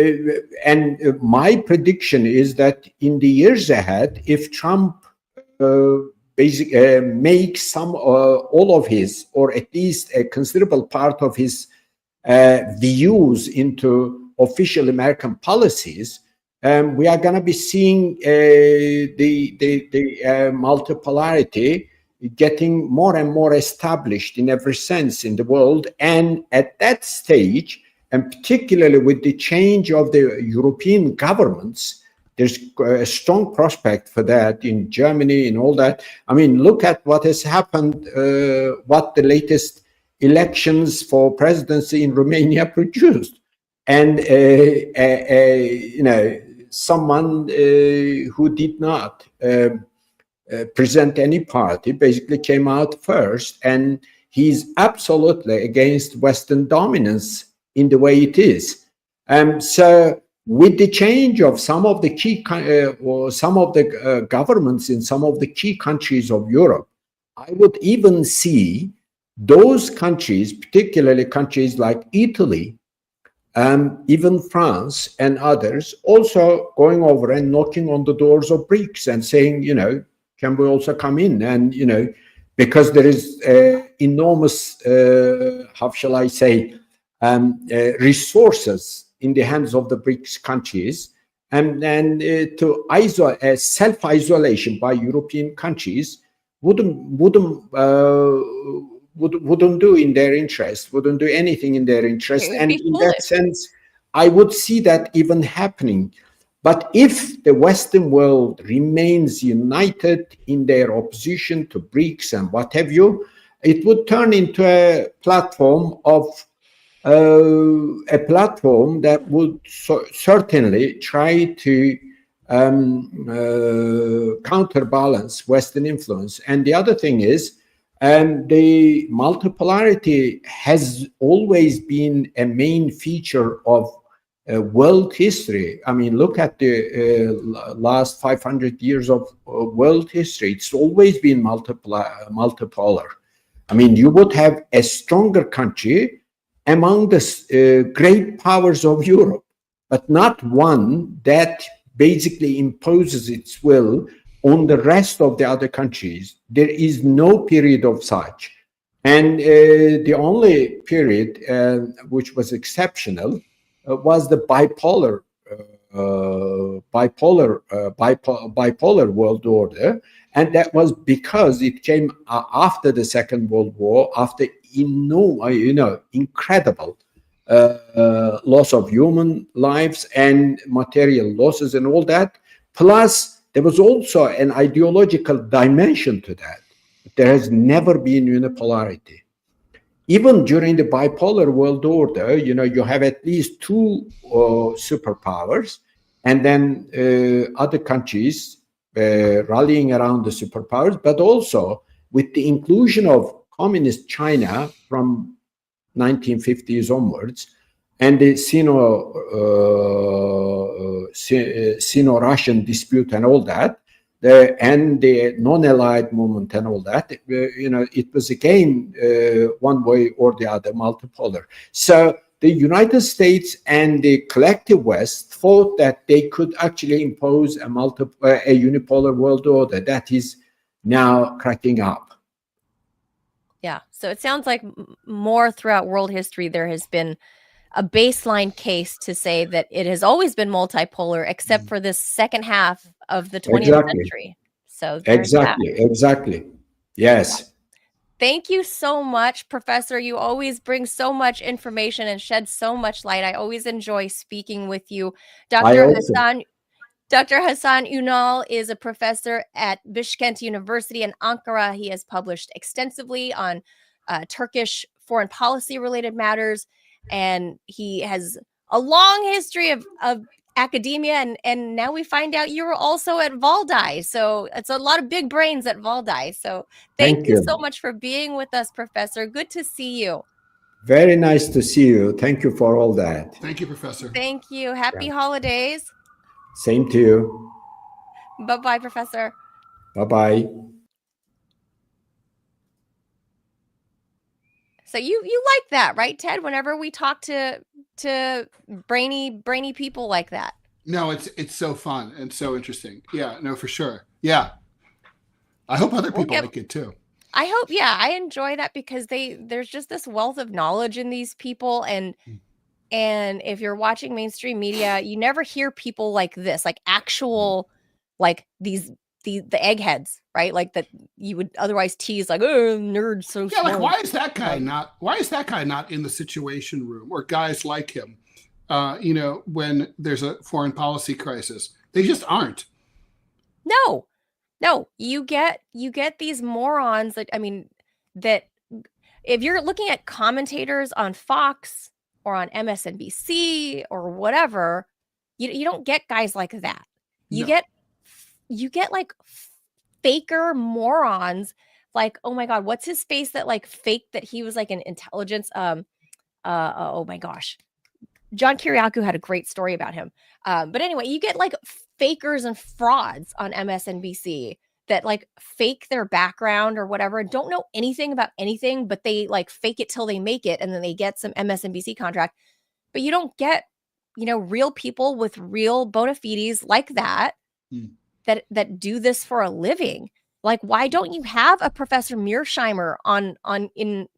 my prediction is that in the years ahead, if Trump makes some all of his, or at least a considerable part of his views into official American policies, we are going to be seeing the multipolarity getting more and more established in every sense in the world. And at that stage, and particularly with the change of the European governments, there's a strong prospect for that in Germany and all that. I mean, look at what has happened, what the latest elections for presidency in Romania produced. And, someone who did not present any party basically came out first, and he's absolutely against Western dominance in the way it is. So with the change of some of the key or some of the governments in some of the key countries of Europe, I would even see those countries, particularly countries like Italy, even France and others, also going over and knocking on the doors of BRICS and saying, can we also come in? And, because there is enormous, how shall I say, resources in the hands of the BRICS countries, and to self-isolation by European countries wouldn't do in their interest, wouldn't do anything in their interest. And in that sense, I would see that even happening. But if the Western world remains united in their opposition to BRICS and what have you, it would turn into a platform that would certainly try to counterbalance Western influence. And the other thing is, the multipolarity has always been a main feature of world history. I mean, look at the last 500 years of world history. It's always been multipolar. I mean, you would have a stronger country among the great powers of Europe, but not one that basically imposes its will on the rest of the other countries. There is no period of such. And the only period which was exceptional was the bipolar world order. And that was because it came after the Second World War, after incredible loss of human lives and material losses and all that. Plus, there was also an ideological dimension to that. There has never been unipolarity. Even during the bipolar world order, you have at least two superpowers, and then other countries rallying around the superpowers, but also with the inclusion of communist China from 1950s onwards, and the Sino-Russian dispute and all that, and the non-allied movement and all that, it was again one way or the other, multipolar. So the United States and the collective West thought that they could actually impose a unipolar world order that is now cracking up. Yeah. So it sounds like more throughout world history, there has been a baseline case to say that it has always been multipolar, except for this second half of the 20th century. So Exactly. Yes. Thank you so much, Professor. You always bring so much information and shed so much light. I always enjoy speaking with you. Dr. Hassan Ünal is a professor at Bishkent University in Ankara. He has published extensively on Turkish foreign policy related matters, and he has a long history of academia, and now we find out you were also at Valdi. So it's a lot of big brains at Valdi. So thank you so much for being with us, Professor. Good to see you. Very nice to see you. Thank you for all that. Thank you, Professor. Thank you. Happy holidays. Same to you. Bye-bye, Professor. Bye-bye. So you like that, right, Ted? Whenever we talk to brainy people like that. No, it's so fun and so interesting. Yeah, no, for sure. Yeah. I hope other people like it too. I hope, yeah, I enjoy that because there's just this wealth of knowledge in these people, and if you're watching mainstream media, you never hear people like this, like actual, like the eggheads, right? Like that you would otherwise tease, like, oh, nerd, so yeah, like why is that guy not in the Situation Room, or guys like him? When there's a foreign policy crisis, they just aren't. No, you get these morons that, I mean, that if you're looking at commentators on Fox or on MSNBC or whatever, you don't get guys like that. You get like faker morons, like, oh my God, what's his face that like faked that he was like an intelligence, oh my gosh, John Kiriakou had a great story about him. But anyway, you get like fakers and frauds on MSNBC that like fake their background or whatever and don't know anything about anything, but they like fake it till they make it, and then they get some MSNBC contract. But you don't get, real people with real bona fides like that, that do this for a living. Like, why don't you have a Professor Mearsheimer in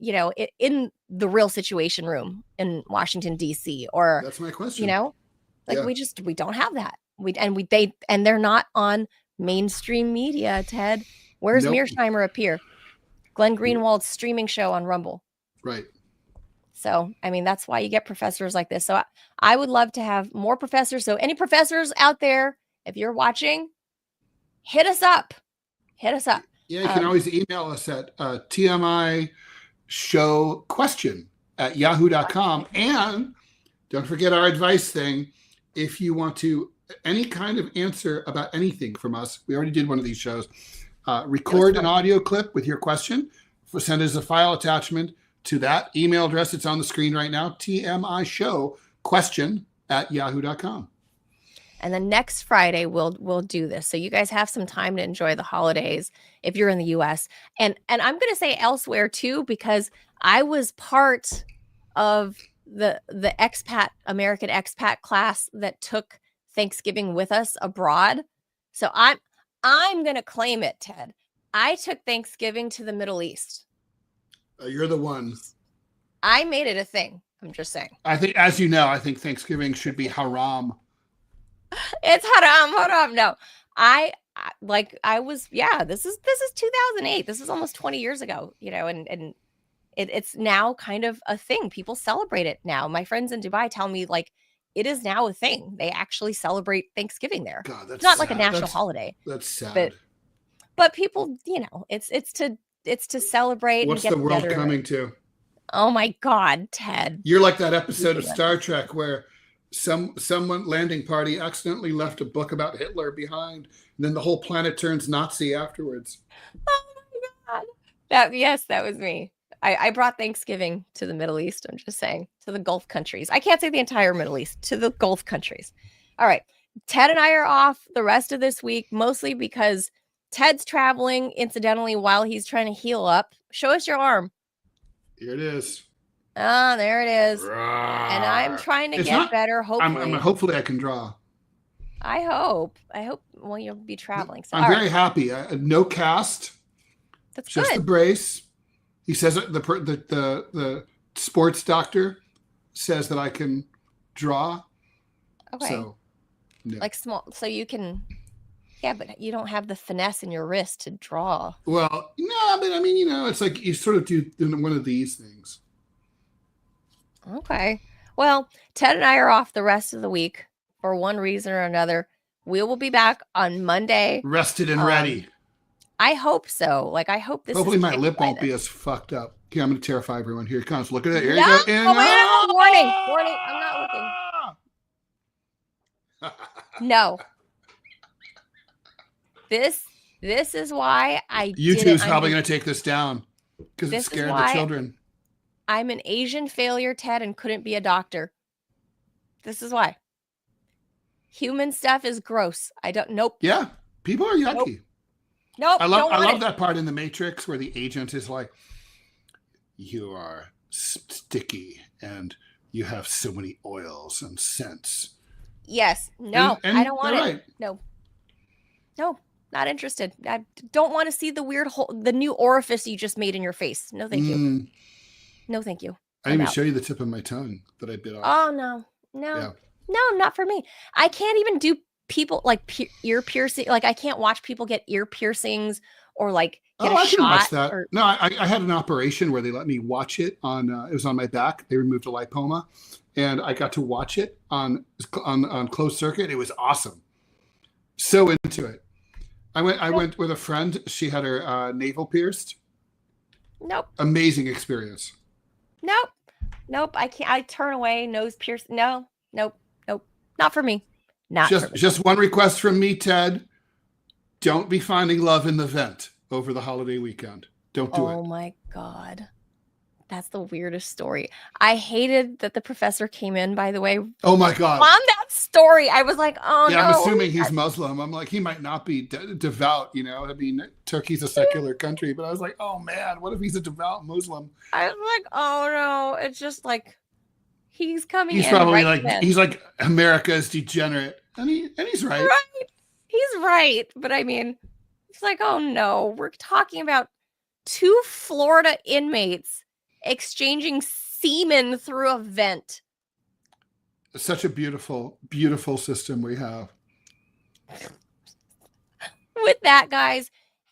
the Real Situation Room in Washington, D.C. or that's my question. We don't have that. They're not on mainstream media, Ted. Where's Mearsheimer appear? Glenn Greenwald's streaming show on Rumble. Right. So, I mean, that's why you get professors like this. So I would love to have more professors. So any professors out there, if you're watching, hit us up. Yeah, you can always email us at tmishowquestion@yahoo.com. And don't forget our advice thing. If you want to any kind of answer about anything from us, we already did one of these shows, record an audio clip with your question, send us a file attachment to that email address that's on the screen right now, tmishowquestion@yahoo.com. And then next Friday we'll do this. So you guys have some time to enjoy the holidays if you're in the US. And I'm going to say elsewhere too, because I was part of the American expat class that took Thanksgiving with us abroad. So I'm going to claim it, Ted. I took Thanksgiving to the Middle East. You're the one. I made it a thing. I'm just saying. I think, as you know, I think Thanksgiving should be haram. It's haram. No, I was, this is 2008. This is almost 20 years ago, and It's now kind of a thing. People celebrate it now. My friends in Dubai tell me like it is now a thing. They actually celebrate Thanksgiving there. God, that's It's not like a sad. national holiday, That's sad. but people, it's to celebrate. What's and get the world together. coming to? Oh my God, Ted! You're like that episode of Star Trek where someone landing party accidentally left a book about Hitler behind, and then the whole planet turns Nazi afterwards. Oh my God! That was me. I brought Thanksgiving to the Middle East. I'm just saying, to the Gulf countries. I can't say the entire Middle East, to the Gulf countries. All right. Ted and I are off the rest of this week, mostly because Ted's traveling, incidentally, while he's trying to heal up. Show us your arm. Here it is. Ah, there it is. Rawr. And I'm trying to get better, hopefully. Hopefully I can draw. I hope. Well, you'll be traveling. So, I'm very happy. No cast. That's just good. the brace. He says the sports doctor says that I can draw. Okay. So, yeah. Like small, so you can. Yeah, but you don't have the finesse in your wrist to draw. Well, no, but I mean, it's like you sort of do one of these things. Okay. Well, Ted and I are off the rest of the week for one reason or another. We will be back on Monday. Rested and ready. I hope so. Like, I hope this. Hopefully, my lip won't be as fucked up. Okay, I'm going to terrify everyone. Here it comes. Look at it. Here no! you go. No! Warning! I'm not looking. No. This is why YouTube's probably going to take this down because it scared the children. I'm an Asian failure, Ted, and couldn't be a doctor. This is why. Human stuff is gross. Nope. Yeah, people are yucky. Nope. I love that part in The Matrix where the agent is like, "You are sticky and you have so many oils and scents." Yes. No, and I don't want it. Right. No, not interested. I don't want to see the weird hole, the new orifice you just made in your face. No, thank you. No, thank you. I didn't even show you the tip of my tongue that I bit off. Oh, no, not for me. I can't even do people like ear piercing. Like I can't watch people get ear piercings or like get a I shot. can watch that. No, I had an operation where they let me watch it on. It was on my back. They removed a lipoma, and I got to watch it on closed circuit. It was awesome. So into it. I went with a friend. She had her navel pierced. Nope. Amazing experience. Nope. I can't. I turn away. Nose pierced. No. Nope. Not for me. Just one request from me, Ted. Don't be finding love in the vent over the holiday weekend. Don't do it. Oh my God. That's the weirdest story. I hated that the professor came in, by the way. Oh my God. On that story, I was like, oh no. Yeah, I'm assuming he's Muslim. I'm like, he might not be devout, I mean, Turkey's a secular country, but I was like, oh man, what if he's a devout Muslim? I was like, oh no. It's just like, he's coming he's in. Probably right like, he's like, America is degenerate. And he's right. Right. He's right. But I mean, it's like, oh no, we're talking about 2 Florida inmates exchanging semen through a vent. Such a beautiful, beautiful system we have. With that, guys,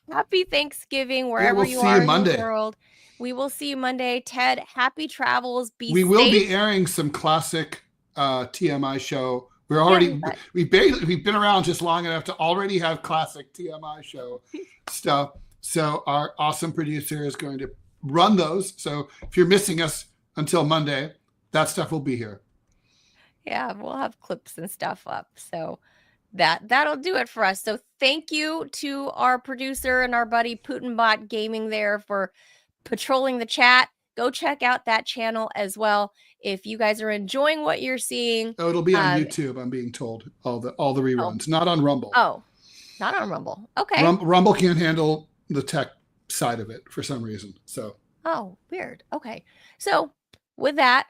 happy Thanksgiving wherever you are in the world. We will see you Monday. Ted, happy travels. We will be airing some classic TMI show. We're already we've been around just long enough to already have classic TMI show stuff. So our awesome producer is going to run those. So if you're missing us until Monday, that stuff will be here. Yeah, we'll have clips and stuff up. So that'll do it for us. So thank you to our producer and our buddy PutinBot Gaming there for patrolling the chat. Go check out that channel as well if you guys are enjoying what you're seeing. Oh, it'll be on YouTube, I'm being told. All the reruns, not on Rumble. Oh, not on Rumble. Okay. Rumble can't handle the tech side of it for some reason. So. Oh, weird. Okay. So with that,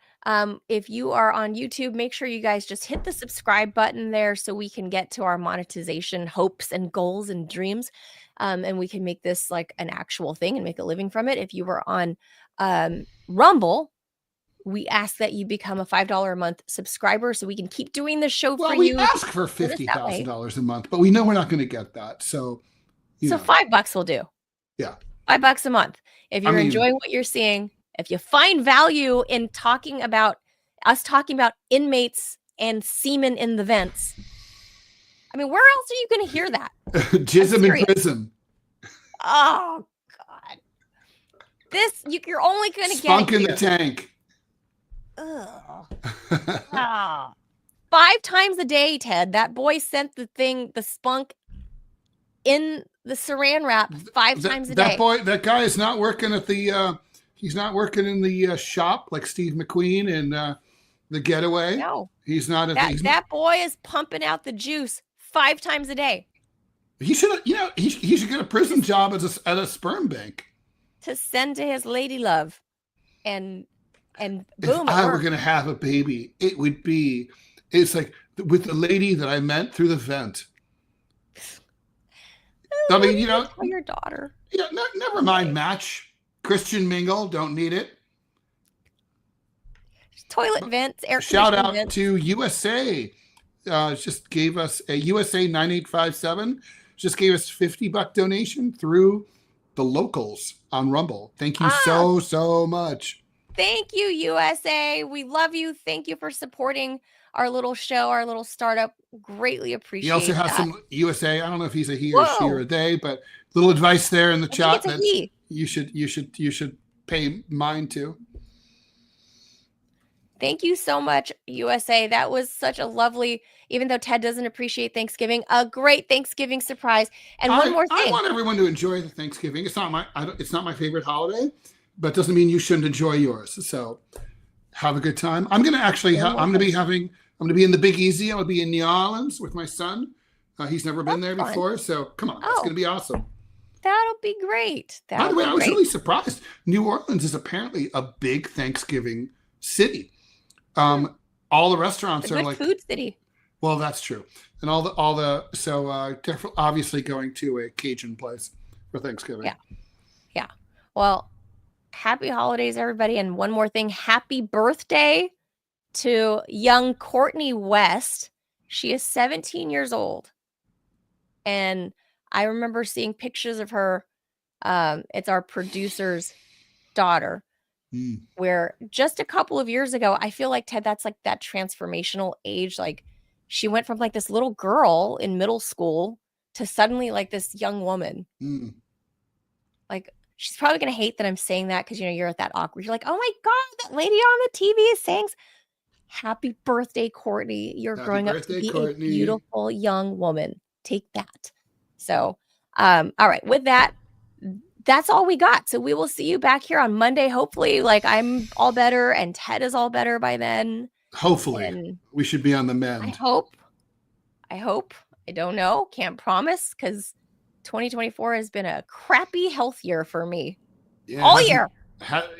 if you are on YouTube, make sure you guys just hit the subscribe button there so we can get to our monetization hopes and goals and dreams. And we can make this like an actual thing and make a living from it. If you were on Rumble, we ask that you become a $5 a month subscriber so we can keep doing this show for you. Well, we ask for $50,000 a month, but we know we're not going to get that. So $5 will do. Yeah. $5 a month. If you're enjoying what you're seeing, if you find value in talking about inmates and semen in the vents, I mean, where else are you going to hear that? Jism in prison. Oh God, you're only going to get spunk in the tank. Ugh. Ah. 5 times a day, Ted. That boy sent the spunk in the saran wrap 5 times a day. That guy is not working at the. He's not working in the shop like Steve McQueen in The Getaway. No, he's not. That boy is pumping out the juice 5 times a day. He should. He should get a prison job at a sperm bank to send to his lady love, and boom. If I were gonna have a baby, it would be. It's like with the lady that I met through the vent. I mean, for your daughter. Yeah, never mind. Match Christian mingle. Don't need it. Toilet vents. Air Shout out vents. to USA. Just gave us a USA 9857. Just gave us $50 donation through the locals on Rumble. Thank you so much. Thank you, USA. We love you. Thank you for supporting our little show, our little startup. Greatly appreciate. He also has some USA. I don't know if he's a he or she or a they, but little advice there in the chat that you should pay mind to. Thank you so much, USA. That was such a lovely, even though Ted doesn't appreciate Thanksgiving, a great Thanksgiving surprise. And one more thing. I want everyone to enjoy the Thanksgiving. It's not my favorite holiday, but it doesn't mean you shouldn't enjoy yours. So have a good time. I'm going to be in the Big Easy. I'm going to be in New Orleans with my son. He's never been there before. So come on. It's going to be awesome. That'll be great. By the way, I was really surprised. New Orleans is apparently a big Thanksgiving city. All the restaurants are like food city. Well, that's true. And definitely obviously going to a Cajun place for Thanksgiving. Yeah. Well, happy holidays, everybody. And one more thing. Happy birthday to young Courtney West. She is 17 years old. And I remember seeing pictures of her. It's our producer's daughter. Where just a couple of years ago, I feel like, Ted, that's like that transformational age. Like she went from like this little girl in middle school to suddenly like this young woman. Like she's probably going to hate that I'm saying that because, you're at that awkward. You're like, oh my God, that lady on the TV is saying, happy birthday, Courtney. You're growing up to be a beautiful young woman. Take that. So, all right. With that, that's all we got. So we will see you back here on Monday. Hopefully, like I'm all better and Ted is all better by then. Hopefully. And we should be on the mend. I hope. I don't know. Can't promise because 2024 has been a crappy health year for me. Yeah, all year.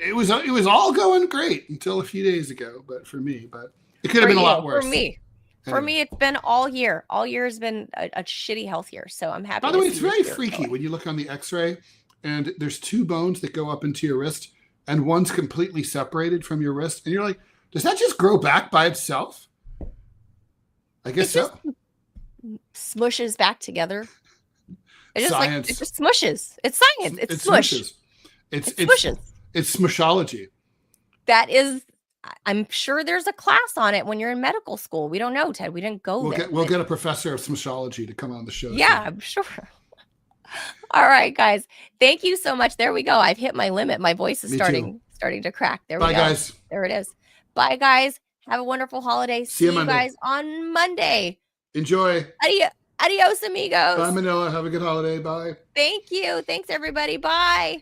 It was all going great until a few days ago, but it could have been a lot worse. For me, it's been all year. All year has been a shitty health year. So I'm happy. By the way, it's very freaky when you look on the X-ray. And there's 2 bones that go up into your wrist, and one's completely separated from your wrist. And you're like, does that just grow back by itself? I guess so. Smushes back together. It just smushes. It's science. It's smush. It smushes. It's smushology. That is, I'm sure there's a class on it when you're in medical school. We don't know, Ted. We didn't go there. We'll get a professor of smushology to come on the show. Yeah, I'm sure. All right, guys. Thank you so much. There we go. I've hit my limit. My voice is starting to crack. There we go. Bye, guys. There it is. Bye, guys. Have a wonderful holiday. See you guys on Monday. Enjoy. Adios, amigos. Bye, Manila. Have a good holiday. Bye. Thank you. Thanks, everybody. Bye.